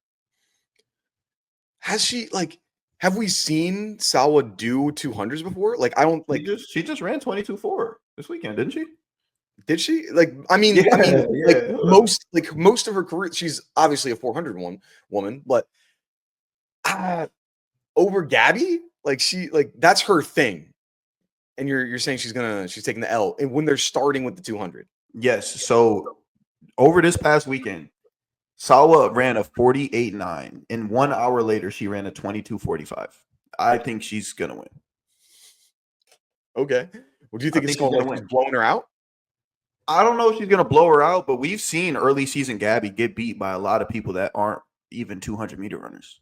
Has she like? Have we seen Salwa do 200s before? Like, I don't like. She just ran 22.4 this weekend, didn't she? Did she? Like, like Yeah. most of her career, she's obviously a 400 woman, but uh, over Gabby, like that's her thing. And you're saying she's taking the L, and when they're starting with the 200. Yes. So over this past weekend, Salwa ran a 48.9, and 1 hour later she ran a 22.45. I think she's gonna win. Okay. Well, do you I think it's think she's going gonna like she's win. blowing her out? I don't know if she's gonna blow her out, but we've seen early season Gabby get beat by a lot of people that aren't even 200-meter runners.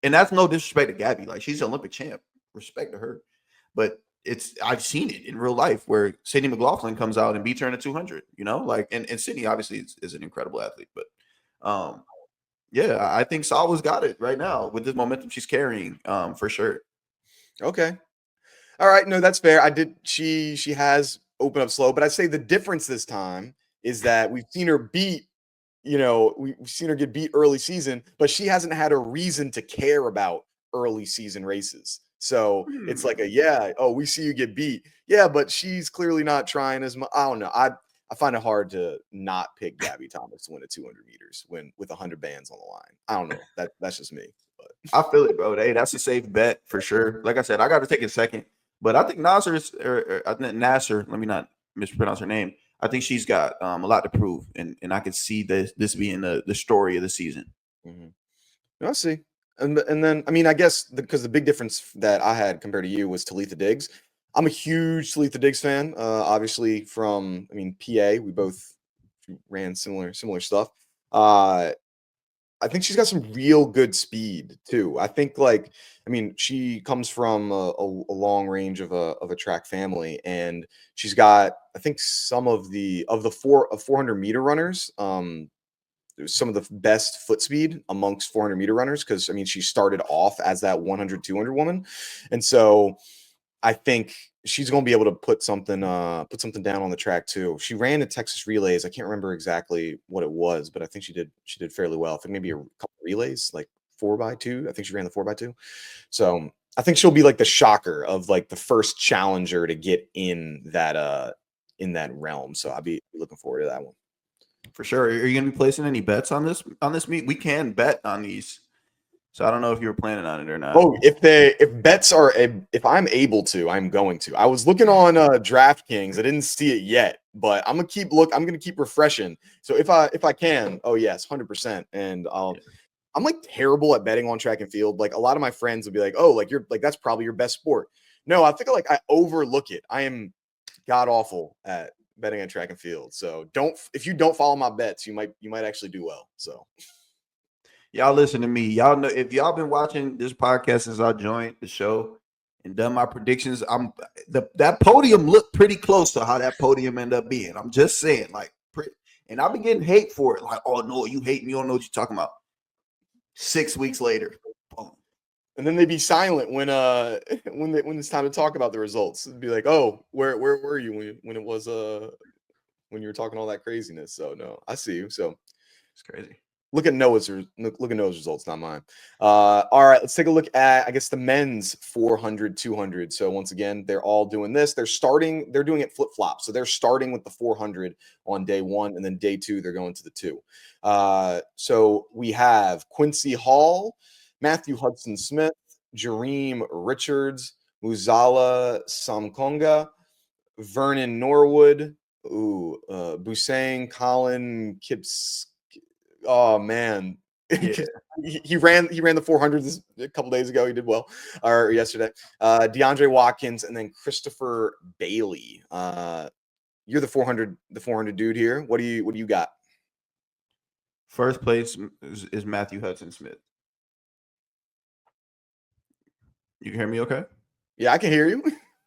And that's no disrespect to Gabby. Like she's an Olympic champ, respect to her. But I've seen it in real life where Sydney McLaughlin comes out and beats her in a 200. Like and Sydney obviously is an incredible athlete, but yeah, I think Salwa's got it right now with this momentum she's carrying, for sure. Okay. All right. No, that's fair. I did. She has opened up slow, but I'd say the difference this time is that we've seen her beat. We've seen her get beat early season, but she hasn't had a reason to care about early season races. So it's like we see you get beat. Yeah, but she's clearly not trying as much. I don't know. I find it hard to not pick Gabby Thomas to win a 200 meters when with 100 bands on the line. I don't know. That's just me. But I feel it, bro. Hey, that's a safe bet for sure. Like I said, I got to take a second, but I think I think Nasser. Let me not mispronounce her name. I think she's got a lot to prove, and I could see this being the story of the season. I see. And then I mean, I guess because the big difference that I had compared to you was Talitha Diggs. I'm a huge Talitha Diggs fan. Obviously from PA. We both ran similar stuff. I think she's got some real good speed too. I think she comes from a long range of a track family, and she's got I think some of the 400-meter runners. Some of the best foot speed amongst 400-meter runners because she started off as that 100 200 woman, and so I think she's going to be able to put something down on the track too. She ran at Texas Relays. I can't remember exactly what it was, but I think she did fairly well. I think maybe a couple relays, like 4x2. I think she ran the 4x2. So I think she'll be like the shocker of like the first challenger to get in that realm. So I'll be looking forward to that one. For sure. Are you gonna be placing any bets on this meet? We can bet on these. So I don't know if you were planning on it or not. Oh, if I'm able to, I'm going to. I was looking on DraftKings. I didn't see it yet, but I'm gonna keep refreshing. So if I can, oh yes, 100%. And I'm like terrible at betting on track and field. Like a lot of my friends would be like, "Oh, like you're like that's probably your best sport." No, I think like I overlook it. I am god awful at betting on track and field. So if you don't follow my bets, you might actually do well. So y'all listen to me. Y'all know if y'all been watching this podcast since I joined the show and done my predictions, that podium looked pretty close to how that podium ended up being. I'm just saying, and I've been getting hate for it. Like, oh no, you hate me, you don't know what you're talking about. 6 weeks later, boom. And then they'd be silent when it's time to talk about the results. It'd be like, oh, where were you when it was when you were talking all that craziness? So no, I see you. So it's crazy. Look at Noah's results, not mine. All right, let's take a look at, I guess, the men's 400, 200. So once again, they're all doing this. They're doing it flip-flop. So they're starting with the 400 on day one, and then day two, they're going to the two. So we have Quincy Hall, Matthew Hudson Smith, Jareem Richards, Muzala Samkonga, Vernon Norwood, Busang, Colin Kips. Oh man, Yeah. he ran the 400 a couple days ago. He did well, or yesterday. DeAndre Watkins and then Christopher Bailey. You're the 400 dude here. What do you got? First place is Matthew Hudson Smith. You can hear me okay? Yeah, I can hear you.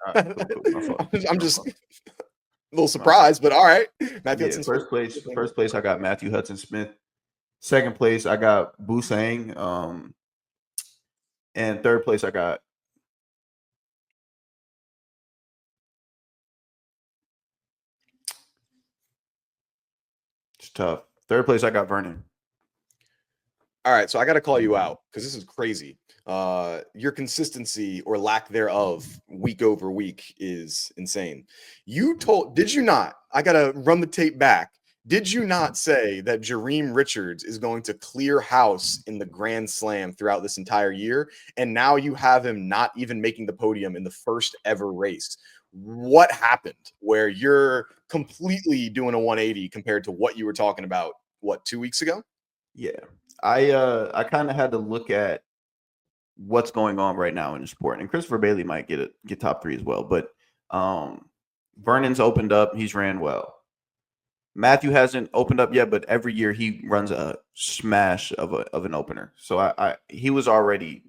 Right, cool. I'm just a little surprised, but all right. Matthew Hudson Smith. First place, I got Matthew Hudson Smith. Second place, I got Busang. And third place, I got it's tough. Third place, I got Vernon. All right, so I got to call you out because this is crazy. Your consistency or lack thereof week over week is insane. Did you not? I got to run the tape back. Did you not say that Jareem Richards is going to clear house in the Grand Slam throughout this entire year? And now you have him not even making the podium in the first ever race. What happened where you're completely doing a 180 compared to what you were talking about, 2 weeks ago? Yeah. I kind of had to look at what's going on right now in the sport. And Christopher Bailey might get top three as well. But Vernon's opened up. He's ran well. Matthew hasn't opened up yet, but every year he runs a smash of an opener. So he was already,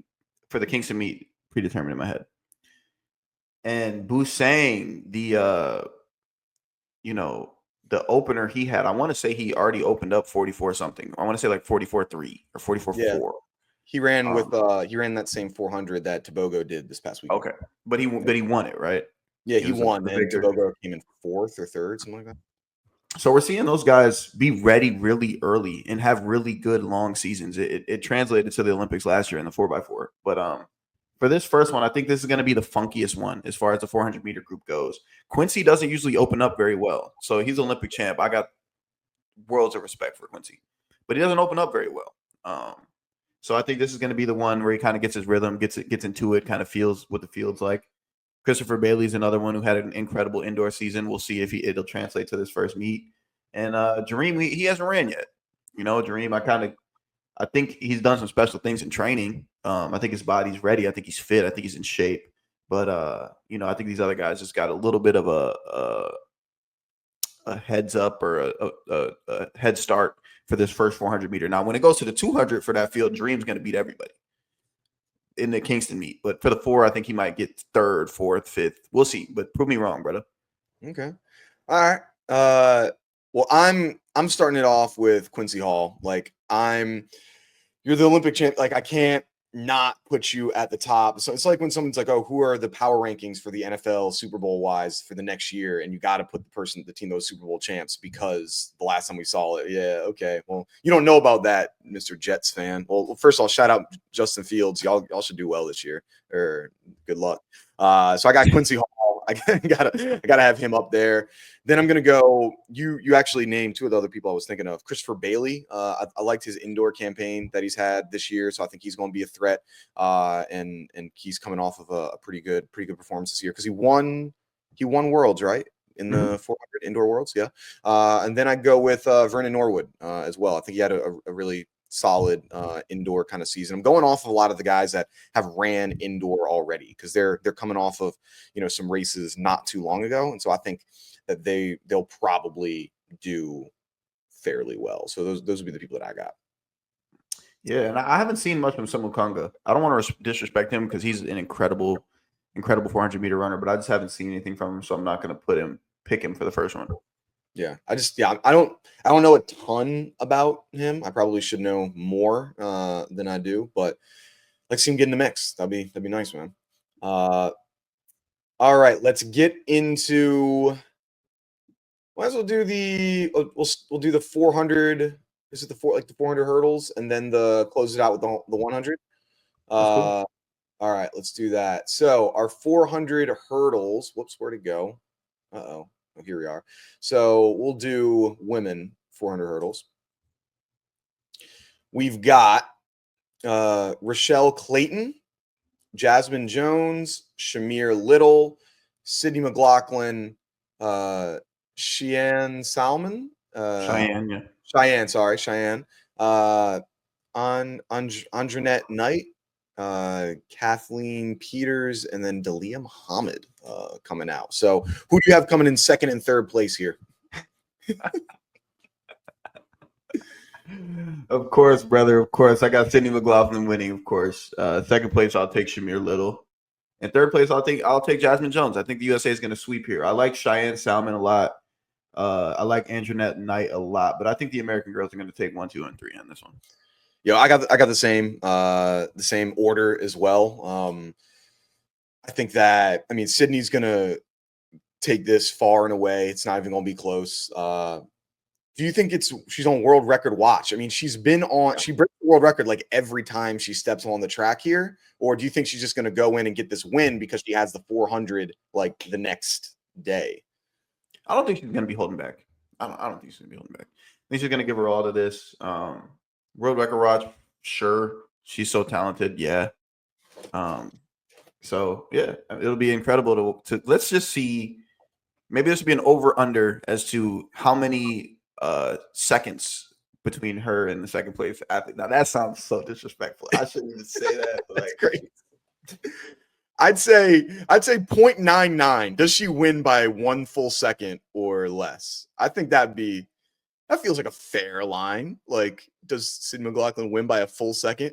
for the Kingston meet, predetermined in my head. And Busang, the opener he had, I want to say he already opened up 44 something. I want to say like 44.3 or 44 Yeah, 4. he ran with he ran that same 400 that Tebogo did this past weekend. Okay. But he won it, right? Yeah, He he was won, the and victor. Tebogo came in fourth or third, something like that. So we're seeing those guys be ready really early and have really good long seasons. It translated to the Olympics last year in the 4x4. But for this first one, I think this is going to be the funkiest one as far as the 400-meter group goes. Quincy doesn't usually open up very well. So he's Olympic champ. I got worlds of respect for Quincy, but he doesn't open up very well. So I think this is going to be the one where he kind of gets his rhythm, gets into it, kind of feels what the field's like. Christopher Bailey's another one who had an incredible indoor season. We'll see if it'll translate to this first meet. And Jareem, he hasn't ran yet. Jareem, I think he's done some special things in training. I think his body's ready. I think he's fit. I think he's in shape. But I think these other guys just got a little bit of a heads up or a head start for this first 400 meter. Now, when it goes to the 200 for that field, Dream's going to beat everybody in the Kingston meet. But for the 4, I think he might get third, fourth, fifth. We'll see. But prove me wrong, brother. Okay. All right. Well, I'm starting it off with Quincy Hall. Like you're the Olympic champ. Like I can't not put you at the top. So it's like when someone's like, "Oh, who are the power rankings for the NFL Super Bowl wise for the next year?" And you got to put the team, those Super Bowl champs, because the last time we saw it. Yeah, okay. Well, you don't know about that, Mr. Jets fan. Well, first of all, shout out Justin Fields. Y'all should do well this year. Or good luck. So I got Quincy Hall. I gotta have him up there. Then I'm gonna go. You actually named two of the other people I was thinking of. Christopher Bailey. I liked his indoor campaign that he's had this year, so I think he's going to be a threat. And he's coming off of a pretty good performance this year because he won Worlds, right, in the 400 indoor Worlds. Yeah. And then I go with Vernon Norwood as well. I think he had a really solid indoor kind of season. I'm going off of a lot of the guys that have ran indoor already because they're coming off of some races not too long ago, and so I think that they'll probably do fairly well. So those would be the people that I got. Yeah, and I haven't seen much from Simulconga. I don't want to disrespect him because he's an incredible 400-meter runner, but I just haven't seen anything from him, so I'm not going to pick him for the first one. Yeah, I don't know a ton about him. I probably should know more than I do, but like see him get in the mix. That'd be nice, man. All right, let's get into. Might as well do we'll do the 400. Is it the 400 hurdles and then close it out with the 100? That's cool. All right, let's do that. So our 400 hurdles. Whoops, where'd it go? Oh, here we are. So we'll do women 400 hurdles. We've got Rochelle Clayton, Jasmine Jones, Shamir Little, Sydney McLaughlin, Cheyenne Salmon, Cheyenne, yeah. Cheyenne, Andronette Knight, Kathleen Peters, and then Dalia Muhammad coming out. So who do you have coming in second and third place here? Of course, brother. Of course. I got Sydney McLaughlin winning, of course. Second place, I'll take Shamir Little. And third place, I'll take Jasmine Jones. I think the USA is going to sweep here. I like Cheyenne Salmon a lot. I like Andronette Knight a lot, but I think the American girls are going to take 1, 2, and 3 on this one. Yeah, I got the same order as well. I think that Sydney's going to take this far and away. It's not even going to be close. Do you think she's on world record watch? I mean, she breaks the world record like every time she steps on the track here, or do you think she's just going to go in and get this win because she has the 400 like the next day? I don't think she's going to be holding back. I don't think she's going to be holding back. I think she's going to give her all to this. World record watch, sure. She's so talented, yeah. So yeah, it'll be incredible to let's just see. Maybe this would be an over under as to how many seconds between her and the second place athlete. Now that sounds so disrespectful. I shouldn't even say that. But That's great. I'd say 0.99. Does she win by 1 full second or less? I think that feels like a fair line. Like, does Sydney McLaughlin win by a full second?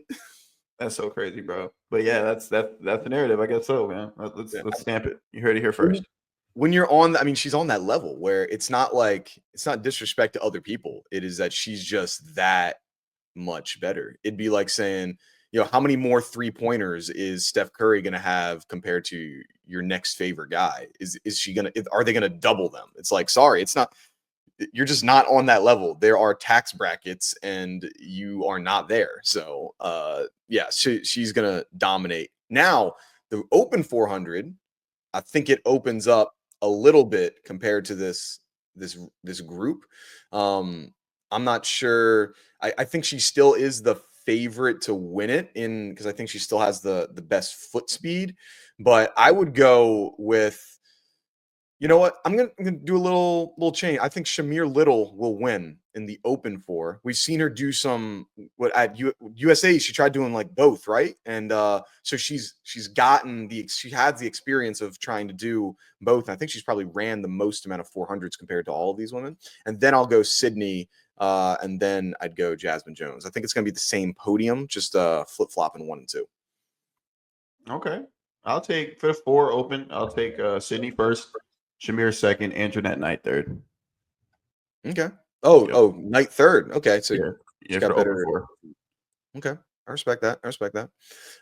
That's so crazy, bro. But yeah, that's the narrative. I guess so, man. Yeah. Let's stamp it. You heard it here When first. when you're on, I mean, she's on that level where it's not like it's not disrespect to other people. It is that she's just that much better. It'd be like saying, how many more 3-pointers is Steph Curry going to have compared to your next favorite guy? Is she going to are they going to double them? It's like, sorry, it's not you're just not on that level. There are tax brackets and you are not there. So, yeah, she's going to dominate. Now, the open 400, I think it opens up a little bit compared to this group. Um, I'm not sure. I think she still is the favorite to win it in because I think she still has the best foot speed. But I would go with you know what? I'm gonna do a little change. I think Shamir Little will win in the Open Four. We've seen her do some what at USA. She tried doing like both, right? And so she's gotten she has the experience of trying to do both. And I think she's probably ran the most amount of 400s compared to all of these women. And then I'll go Sydney, and then I'd go Jasmine Jones. I think it's gonna be the same podium, just flip flopping 1 and 2. Okay. I'll take for the 4 open. I'll take Sydney first, Shamir second, Antoinette Knight third. Okay. Yep. Night third. Okay, so Yeah. she Yeah, for got the open better. 4. Okay. I respect that. I respect that.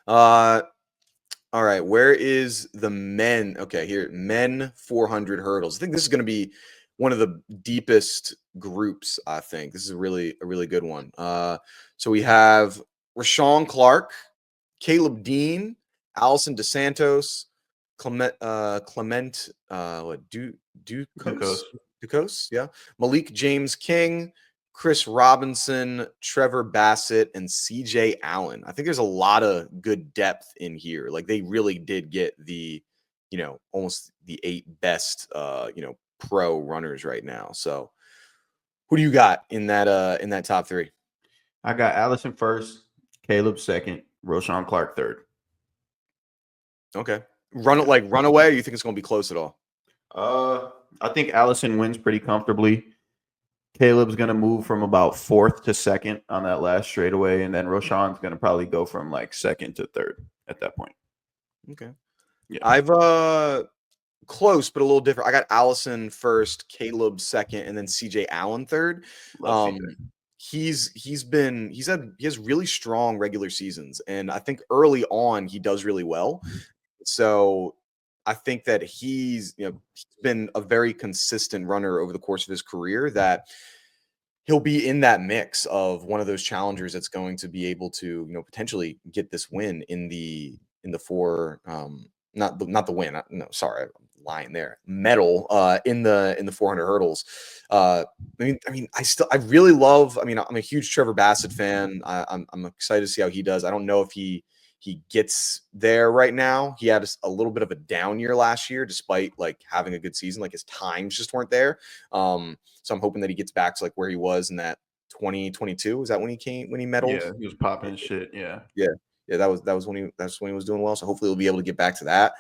Uh all right. Where is the men? Okay, here, men 400 hurdles. I think this is going to be one of the deepest groups. I think this is a really good one. So we have Rashawn Clark, Caleb Dean, Allison DeSantos, Clement, what Ducos. Ducos, yeah, Malik James King, Chris Robinson, Trevor Bassett, and CJ Allen. I think there's a lot of good depth in here. Like they really did get almost the 8 best pro runners right now. So who do you got in that top 3? I got Allison first, Caleb second, Roshan Clark third. Okay. Yeah. Run away, or you think it's gonna be close at all? I think Allison wins pretty comfortably. Caleb's gonna move from about 4th to 2nd on that last straightaway, and then Roshan's gonna probably go from like 2nd to 3rd at that point. Okay. Yeah, I've close, but a little different. I got Allison first, Caleb second, and then CJ Allen third. love CJ. Um, he has really strong regular seasons, and I think early on he does really well. So I think that he's been a very consistent runner over the course of his career that he'll be in that mix of one of those challengers that's going to be able to, potentially get this win in the 4 not the win. No, sorry, I'm lying there. Medal in the 400 hurdles. I really love, I'm a huge Trevor Bassett fan. I'm excited to see how he does. I don't know if he gets there right now. He had a little bit of a down year last year, despite like having a good season. Like his times just weren't there. So I'm hoping that he gets back to like where he was in that 2022. Is that when he medaled? Yeah, he was popping shit. Yeah, Yeah. Yeah, that's when he was doing well. So hopefully he'll be able to get back to that.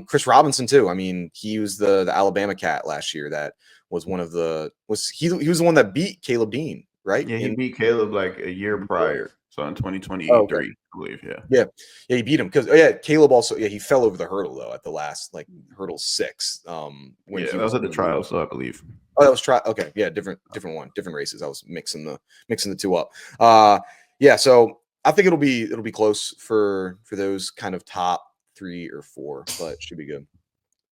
Chris Robinson too. He was the Alabama cat last year that was one of the was he was the one that beat Caleb Dean, right? yeah, he beat Caleb like a year prior, so in Oh, okay. 2023, I believe. Yeah, Yeah. Yeah, he beat him because Caleb also he fell over the hurdle though at the last like hurdle 6 when yeah, he that was was at the trials, so I believe. Oh, that was okay. Yeah, different races. I was mixing the two up. Yeah, so I think it'll be close for those kind of top 3 or 4, but should be good.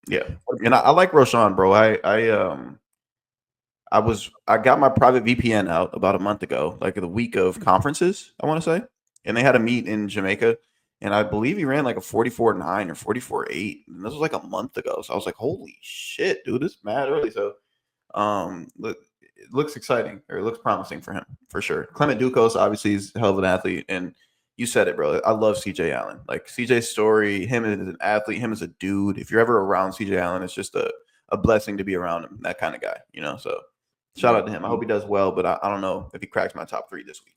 Yeah, and I like Roshan, bro. I got my private VPN out about a month ago, like the week of conferences, I want to say, and they had a meet in Jamaica, and I believe he ran like a 44.9 or 44.8, and this was like a month ago. So I was like, holy shit, dude, this is mad early. So it looks exciting, or it looks promising for him for sure. Clement Ducos obviously is a hell of an athlete, and you said it, bro. I love CJ Allen. Like CJ's story, him as an athlete, him as a dude. If you're ever around CJ Allen, it's just a blessing to be around him. That kind of guy, So shout out to him. I hope he does well, but I don't know if he cracks my top 3 this week.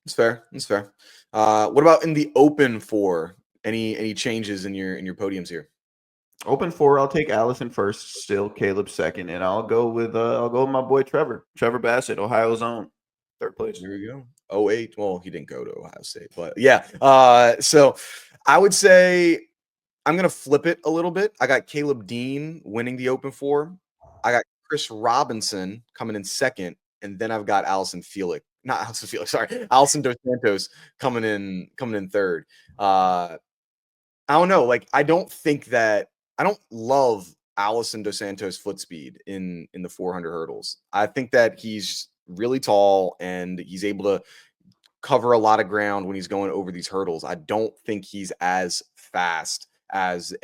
It's fair. It's fair. What about in the open four? Any changes in your podiums here? Open 4, I'll take Allison first, still Caleb second, and I'll go with my boy Trevor Bassett, Ohio's own, third place. There we go. 08. Well, he didn't go to Ohio State, but yeah. So I would say I'm gonna flip it a little bit. I got Caleb Dean winning the Open Four. I got Chris Robinson coming in second, and then I've got Allison Felix, not Allison Felix, sorry, Allison Dos Santos coming in third. I don't know. Like, I don't love Allison Dos Santos' foot speed in the 400 hurdles. I think that he's really tall and he's able to cover a lot of ground when he's going over these hurdles. I don't think he's as fast as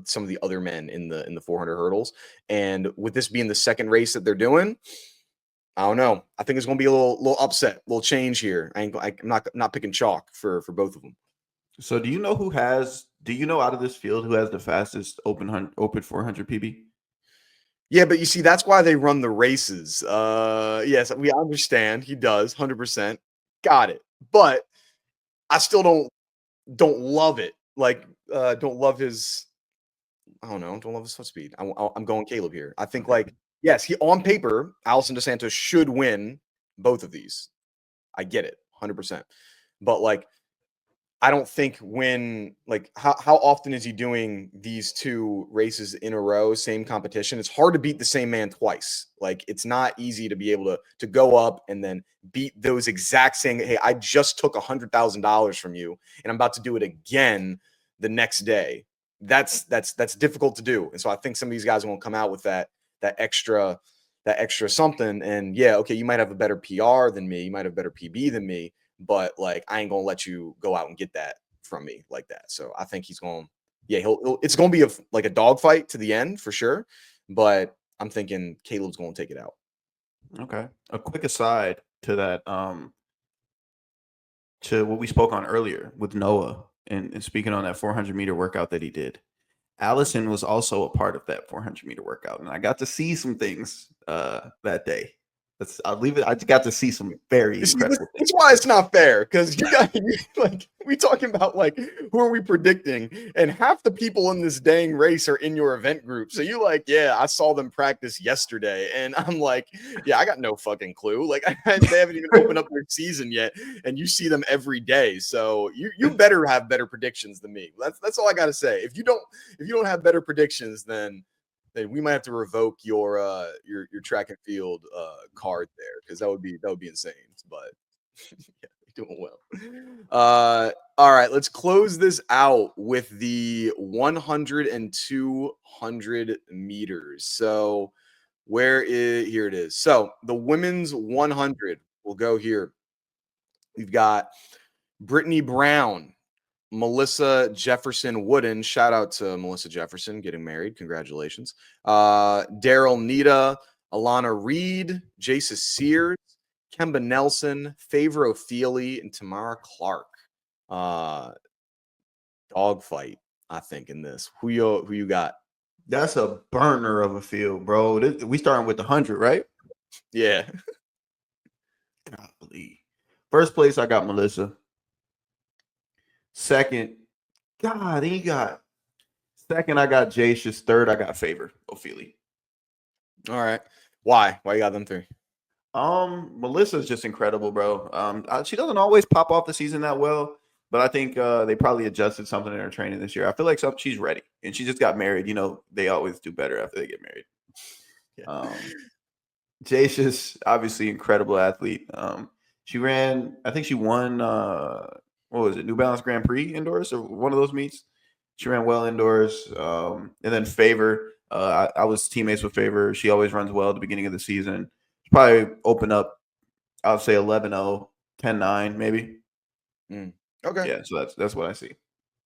some of the other men in the 400 hurdles. And with this being the second race that they're doing, I don't know. I think it's going to be a little upset, a little change here. I'm not picking chalk for both of them. So do you know out of this field who has the fastest open 400 PB? Yeah, but you see, that's why they run the races. Yes, we understand he does 100%. Got it. But I still don't love it. Like, don't love his. I don't know. Don't love his foot speed. I'm going Caleb here. I think like yes, he on paper, Allison DeSantos should win both of these. I get it, 100%. But like I don't think how often is he doing these two races in a row, same competition? It's hard to beat the same man twice. Like it's not easy to be able to go up and then beat those exact same. Hey, I just took $100,000 from you, and I'm about to do it again the next day. That's difficult to do, and so I think some of these guys won't come out with that extra something. And yeah, okay, you might have a better PR than me, you might have better PB than me, but like I ain't gonna let you go out and get that from me like that. So I think he's going. Yeah, it's gonna be a dogfight to the end for sure. But I'm thinking Caleb's gonna take it out. Okay. A quick aside to that, to what we spoke on earlier with Noah and speaking on that 400-meter workout that he did. Allison was also a part of that 400-meter workout, and I got to see some things that day. I'll leave it. I got to see some very incredible things. That's why it's not fair, because you got like we talking about like who are we predicting, and half the people in this dang race are in your event group. So you like, yeah, I saw them practice yesterday, and I'm like, yeah, I got no fucking clue. Like they haven't even opened up their season yet, and you see them every day. So you better have better predictions than me. That's all I gotta say. If you don't have better predictions, then we might have to revoke your track and field card there, because that would be insane. But yeah, you're doing well. All right, let's close this out with the 100 and 200 meters. So here it is. So the women's 100 will go here. We've got Brittany Brown, Melissa Jefferson Wooden. Shout out to Melissa Jefferson getting married. Congratulations. Daryl Nita, Alana Reed, Jason Sears, Kemba Nelson, Favor O'Feely, and Tamara Clark. Dogfight, I think, in this. Who you got? That's a burner of a field, bro. We starting with the 100, right? Yeah. Golly. First place, I got Melissa. Second, I got Jacius. Third, I got Favor O'Feely. All right. Why you got them three? Melissa's just incredible, bro. She doesn't always pop off the season that well, but I think they probably adjusted something in her training this year. I feel like she's ready, and she just got married. You know, they always do better after they get married. Yeah. Jacius, obviously incredible athlete. She ran, I think she won what was it, New Balance Grand Prix indoors or one of those meets. She ran well indoors. And then Favor, I was teammates with Favor. She always runs well at the beginning of the season. She probably open up, I would say 11-0, 10-9 maybe. Okay. Yeah, so that's what I see.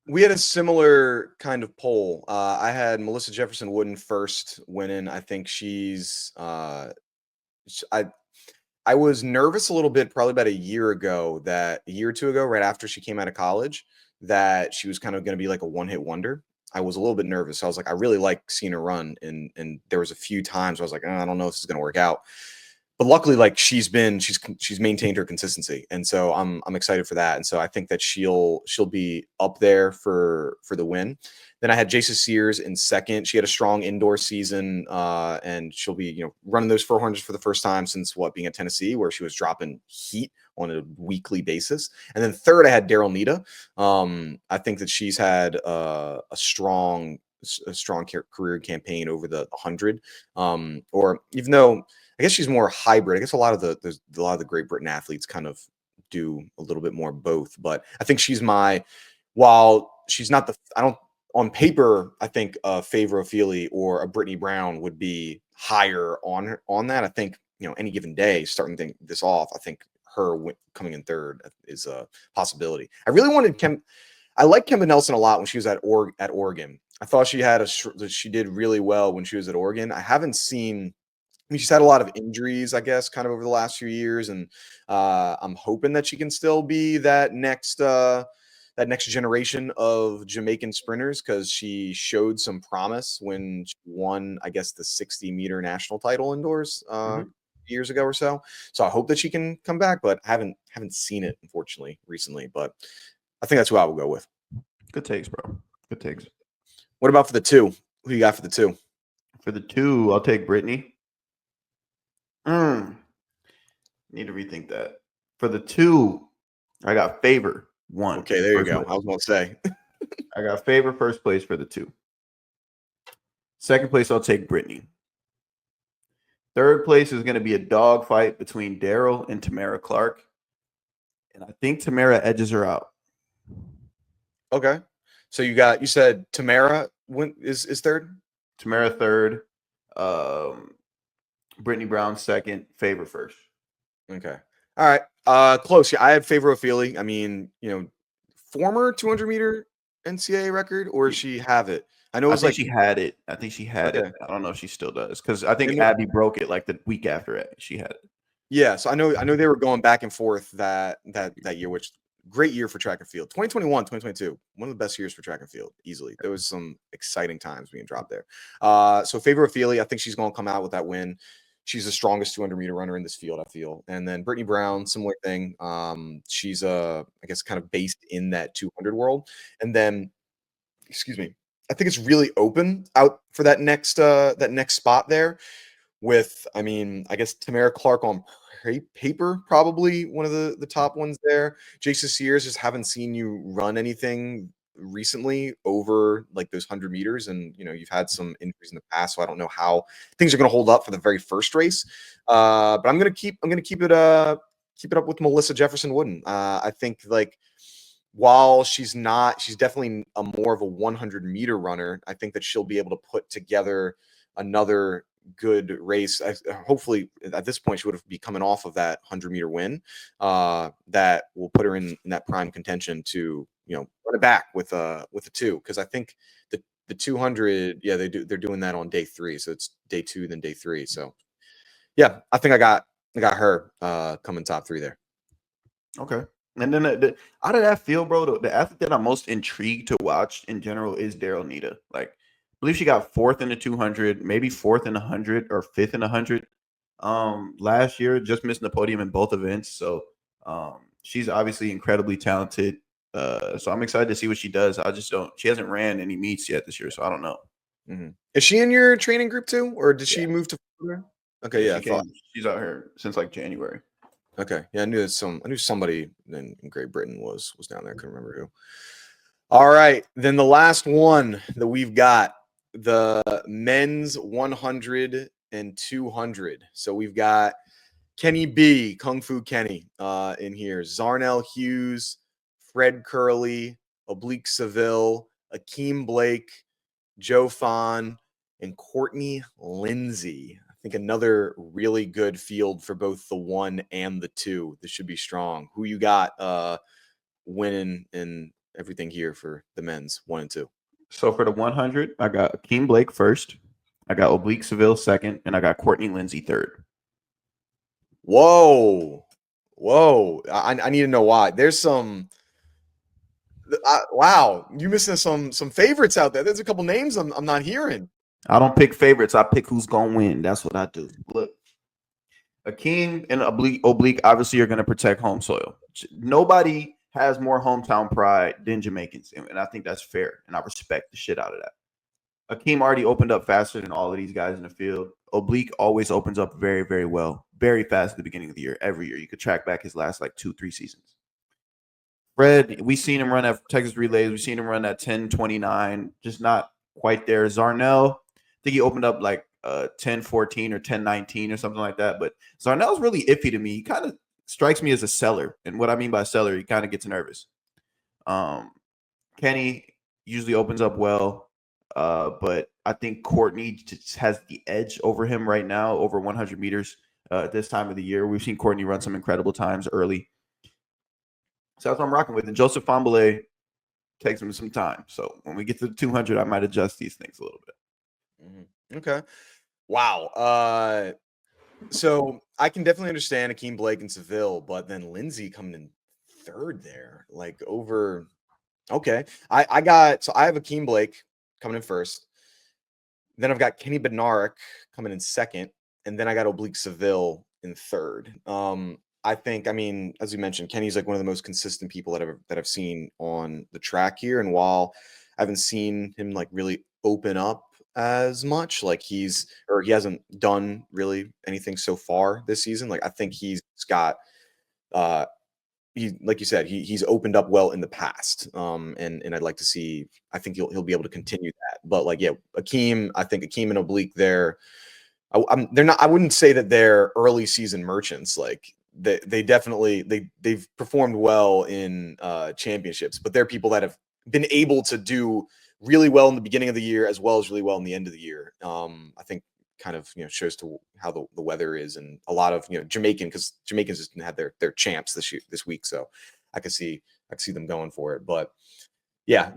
We had a similar kind of poll. I had Melissa Jefferson Wooden first winning. I think she's I was nervous a little bit probably about a year or two ago, right after she came out of college, that she was kind of going to be like a one-hit wonder. I was a little bit nervous. I was like, I really like seeing her run. And there was a few times where I was like, I don't know if this is going to work out. but luckily, like she's maintained her consistency, and so I'm excited for that. And so I think that she'll be up there for the win. Then I had Jason Sears in second. She had a strong indoor season, and she'll be running those 400s for the first time since being at Tennessee, where she was dropping heat on a weekly basis. And then third, I had Daryl Nita. I think that she's had a strong career campaign over the 100, or even though I guess she's more hybrid. I guess a lot of the Great Britain athletes kind of do a little bit more both, but I think while she's not I don't, on paper, I think a Favor Ophelia or a Brittany Brown would be higher on that. I think, any given day, starting this off, I think her coming in third is a possibility. I really wanted I like Kemba Nelson a lot when she was at Oregon. I thought she did really well when she was at Oregon. I haven't seen. I mean, she's had a lot of injuries, I guess, kind of over the last few years, and I'm hoping that she can still be that next generation of Jamaican sprinters, because she showed some promise when she won, I guess, the 60-meter national title indoors years ago or so. So I hope that she can come back, but I haven't seen it, unfortunately, recently. But I think that's who I will go with. Good takes, bro. Good takes. What about for the two? Who you got for the two? For the two, I'll take Brittany. Need to rethink that. For the two, I got Favor one. Okay, there you go. I was going to say. I got Favor first place for the two. Second place, I'll take Brittany. Third place is going to be a dog fight between Daryl and Tamara Clark. And I think Tamara edges her out. Okay. So you said Tamara is third? Tamara third. Brittany Brown second. Favor first. Okay. All right. Close. Yeah, I had Favor Ophelia. I mean, former 200-meter NCAA record, or does she have it? I know she had it. I think she had it. I don't know if she still does, because I think Abby broke it like the week after it. She had it. Yeah. So I know they were going back and forth that year, which great year for track and field. 2021, 2022, one of the best years for track and field, easily. There was some exciting times being dropped there. So Favor Ophelia, I think she's going to come out with that win. She's the strongest 200-meter runner in this field, I feel. And then Brittany Brown, similar thing. She's I guess kind of based in that 200 world. And then, excuse me, I think it's really open out for that next spot there. With, I mean, I guess Tamara Clark on paper, probably one of the top ones there. Jason Sears, just haven't seen you run anything recently over like those 100 meters, and you've had some injuries in the past, so I don't know how things are going to hold up for the very first race. But I'm gonna keep it up with Melissa Jefferson Wooden. I think, like, while she's definitely more of a 100-meter runner, I think that she'll be able to put together another good race. Hopefully at this point she would be coming off of that 100-meter win that will put her in that prime contention to run it back with a two, because I think the 200, they're doing that on day 3, so it's day 2 then day 3. So yeah, I think I got her coming top 3 there. Okay. And then out of that field, bro, the athlete that I'm most intrigued to watch in general is Daryl Nita. Like, I believe she got 4th in the 200, maybe 4th in the 100 or 5th in the 100. Last year, just missing the podium in both events. So she's obviously incredibly talented. So I'm excited to see what she does. She hasn't ran any meets yet this year, so I don't know. Mm-hmm. Is she in your training group too, or did she move to Florida? Okay, yeah, she's out here since like January. Okay, yeah, I knew somebody in Great Britain was down there. I couldn't remember who. All right, then the last one that we've got, the men's 100 and 200. So we've got Kenny B, Kung Fu Kenny, in here. Zarnell Hughes, Fred Curley, Oblique Seville, Akeem Blake, Joe Fon, and Courtney Lindsay. I think another really good field for both the 1 and the 2. This should be strong. Who you got winning in everything here for the men's 1 and 2? So for the 100, I got Akeem Blake first, I got Oblique Seville second, and I got Courtney Lindsay third. Whoa. I need to know why. There's some wow, you missing some favorites out there. There's a couple names I'm not hearing. I don't pick favorites. I pick who's gonna win. That's what I do. Look, Akeem and Oblique obviously are going to protect home soil. Nobody has more hometown pride than Jamaicans, and I think that's fair, and I respect the shit out of that. Akeem already opened up faster than all of these guys in the field. Oblique always opens up very, very well, very fast at the beginning of the year, every year. You could track back his last like 2-3 seasons. Fred, we seen him run at Texas Relays. We've seen him run at 10:29, just not quite there. Zarnell, I think he opened up like 10:14 or 10:19 or something like that. But Zarnell's really iffy to me. He kind of strikes me as a seller. And what I mean by seller, he kind of gets nervous. Kenny usually opens up well. But I think Courtney just has the edge over him right now, over 100 meters at this time of the year. We've seen Courtney run some incredible times early. So that's what I'm rocking with. And Joseph Fambale takes him some time. So when we get to the 200, I might adjust these things a little bit. Mm-hmm. Okay. Wow. So I can definitely understand Akeem Blake and Seville, but then Lindsay coming in third there, like over. Okay. I have Akeem Blake coming in first. Then I've got Kenny Bednarik coming in second, and then I got Oblique Seville in third. I think, I mean, as you mentioned, Kenny's like one of the most consistent people that I've seen on the track here. And while I haven't seen him like really open up as much, like he hasn't done really anything so far this season. Like I think he's got he like you said, he's opened up well in the past. And I'd like to see, I think he'll be able to continue that. But like, yeah, I think Akeem and Oblique there. They're not. I wouldn't say that they're early season merchants. Like they definitely they've performed well in championships, but they're people that have been able to do really well in the beginning of the year as well as really well in the end of the year. I think kind of shows to how the weather is, and a lot of because Jamaicans just had their champs this week, so I could see them going for it. But yeah,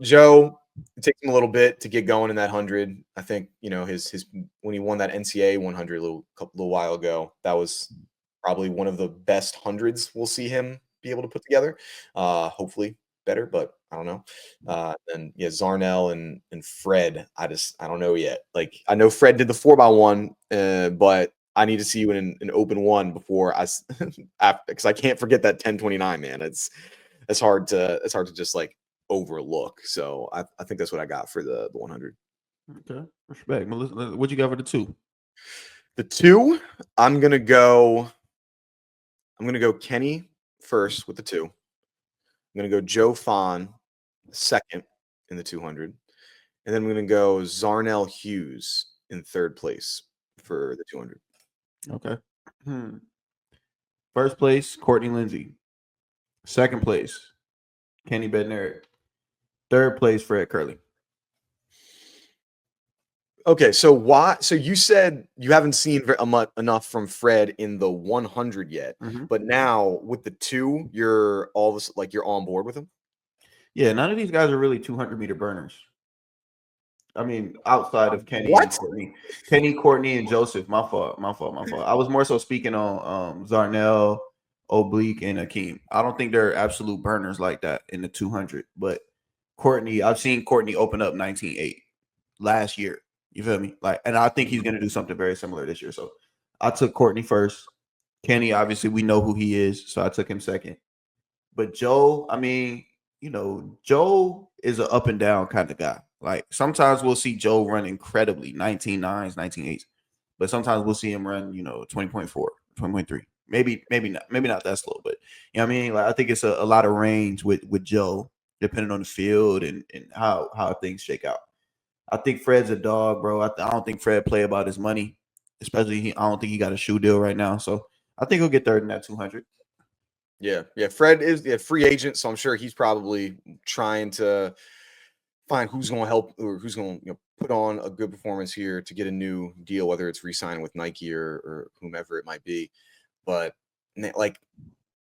Joe, it takes him a little bit to get going in that 100. I think his when he won that NCAA 100 a little while ago, that was probably one of the best hundreds we'll see him be able to put together. Hopefully better, but I don't know. And yeah, Zarnell and Fred, I don't know yet. Like I know Fred did the 4x1, but I need to see you in an open one before because I can't forget that 10:29, man. It's hard to just like overlook. So I think that's what I got for the 100. Okay, respect. What you got for the 2? The 2, I'm gonna go Kenny first with the 2. I'm gonna go Joe Fawn second in the 200, and then I'm gonna go Zarnell Hughes in third place for the 200. Okay. First place, Courtney Lindsay. Second place, Kenny Bednarik. Third place, Fred Curley. Okay, so why? So you said you haven't seen enough from Fred in the 100 yet, but now with the 2, you're you're on board with him. Yeah, none of these guys are really 200-meter burners. I mean, outside of Kenny and Courtney. Kenny, Courtney, and Joseph. My fault. I was more so speaking on Zarnell, Oblique, and Akeem. I don't think they're absolute burners like that in the 200. But Courtney, I've seen Courtney open up 19.8 last year. You feel me? Like, and I think he's going to do something very similar this year. So I took Courtney first. Kenny, obviously, we know who he is, so I took him second. But Joe, I mean, Joe is an up and down kind of guy. Like sometimes we'll see Joe run incredibly 19.9s, 19.8s, but sometimes we'll see him run, 20.4, 20.3. Maybe not that slow, but you know what I mean? Like I think it's a lot of range with Joe, depending on the field and how things shake out. I think Fred's a dog, bro. I don't think Fred play about his money, especially I don't think he got a shoe deal right now. So I think he'll get third in that 200. Yeah. Fred is a free agent, so I'm sure he's probably trying to find who's going to help or who's going to put on a good performance here to get a new deal, whether it's re-signing with Nike or whomever it might be. But like,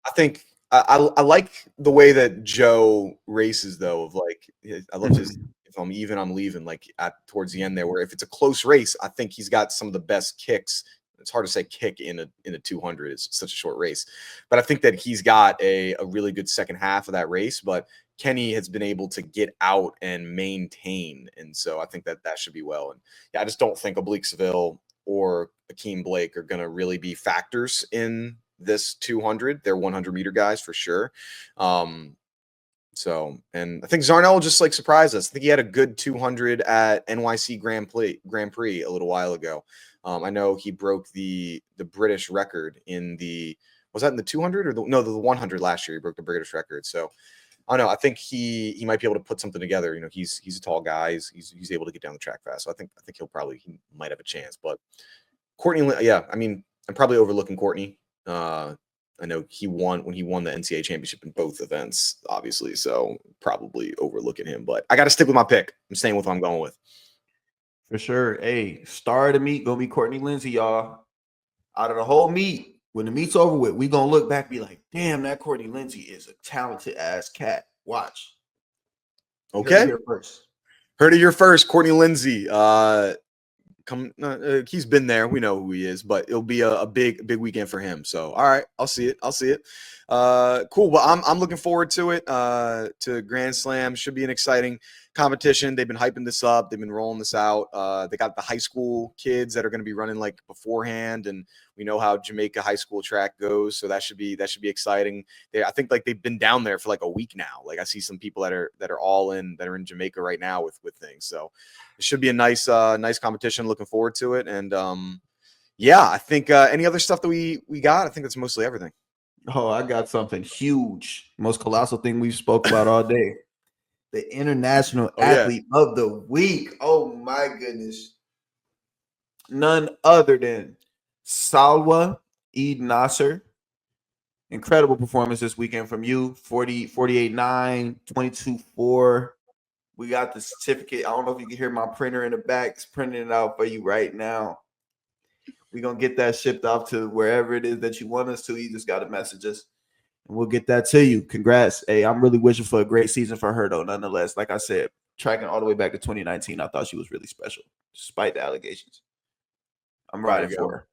I think I like the way that Joe races, though. Of like, I love his "if I'm even, I'm leaving." Like towards the end there, where if it's a close race, I think he's got some of the best kicks. It's hard to say kick in a 200. It's such a short race, but I think that he's got a really good second half of that race. But Kenny has been able to get out and maintain, and so I think that should be well. And yeah, I just don't think Oblique Seville or Akeem Blake are going to really be factors in this 200. They're 100-meter guys for sure. So, and I think Zarnell just like surprised us. I think he had a good 200 at NYC Grand Prix a little while ago. I know he broke the British record in the, was that in the 200 or the 100 last year? He broke the British record. So I don't know. I think he might be able to put something together. You know, he's a tall guy. He's able to get down the track fast. So I think he might have a chance. But Courtney, yeah, I mean, I'm probably overlooking Courtney. I know he won when he won the NCAA championship in both events, obviously. So probably overlooking him. But I got to stick with my pick. I'm staying with what I'm going with. For sure. Hey, star of the meet gonna be Courtney Lindsay, y'all. Out of the whole meet, when the meet's over with, we gonna look back, and be like, damn, that Courtney Lindsay is a talented ass cat. Watch. Okay. Heard it here first. Heard it here first. Courtney Lindsay. He's been there. We know who he is, but it'll be a big weekend for him. So, all right, I'll see it. Cool. Well, I'm looking forward to it. To Grand Slam. Should be an exciting competition. They've been hyping this up. They've been rolling this out. They got the high school kids that are going to be running like beforehand, and we know how Jamaica high school track goes, so that should be exciting. I think like they've been down there for like a week now. Like I see some people that are all in that are in Jamaica right now with things. So it should be a nice competition. Looking forward to it. And yeah, I think any other stuff that we got, I think that's mostly everything. Oh, I got something huge. Most colossal thing we've spoke about all day. The International Athlete of the Week. Oh my goodness. None other than Salwa Eid Naser. Incredible performance this weekend from you. 48.9, 22.4. We got the certificate. I don't know if you can hear my printer in the back. It's printing it out for you right now. We're going to get that shipped off to wherever it is that you want us to. You just got to message us, and we'll get that to you. Congrats. Hey, I'm really wishing for a great season for her, though, nonetheless. Like I said, tracking all the way back to 2019, I thought she was really special, despite the allegations. I'm riding for her.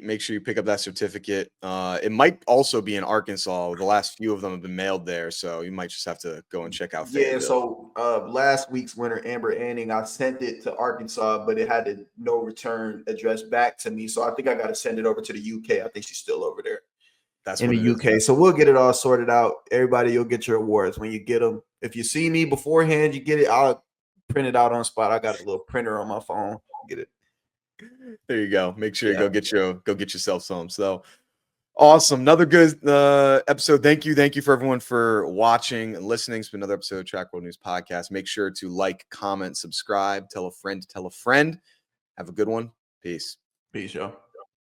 Make sure you pick up that certificate. It might also be in Arkansas. The last few of them have been mailed there, so you might just have to go and check out Fayetteville. Yeah, so last week's winner, Amber Anning, I sent it to Arkansas, but it had no return address back to me. So I think I got to send it over to the UK. I think she's still over there. That's in the UK. So we'll get it all sorted out. Everybody, you'll get your awards when you get them. If you see me beforehand, you get it. I'll print it out on spot. I got a little printer on my phone. Get it. There you go. Make sure you go get yourself some. So awesome. Another good episode. Thank you for everyone for watching and listening. It's been another episode of Track World News Podcast. Make sure to like, comment, subscribe, tell a friend to tell a friend. Have a good one. Peace. Peace, y'all.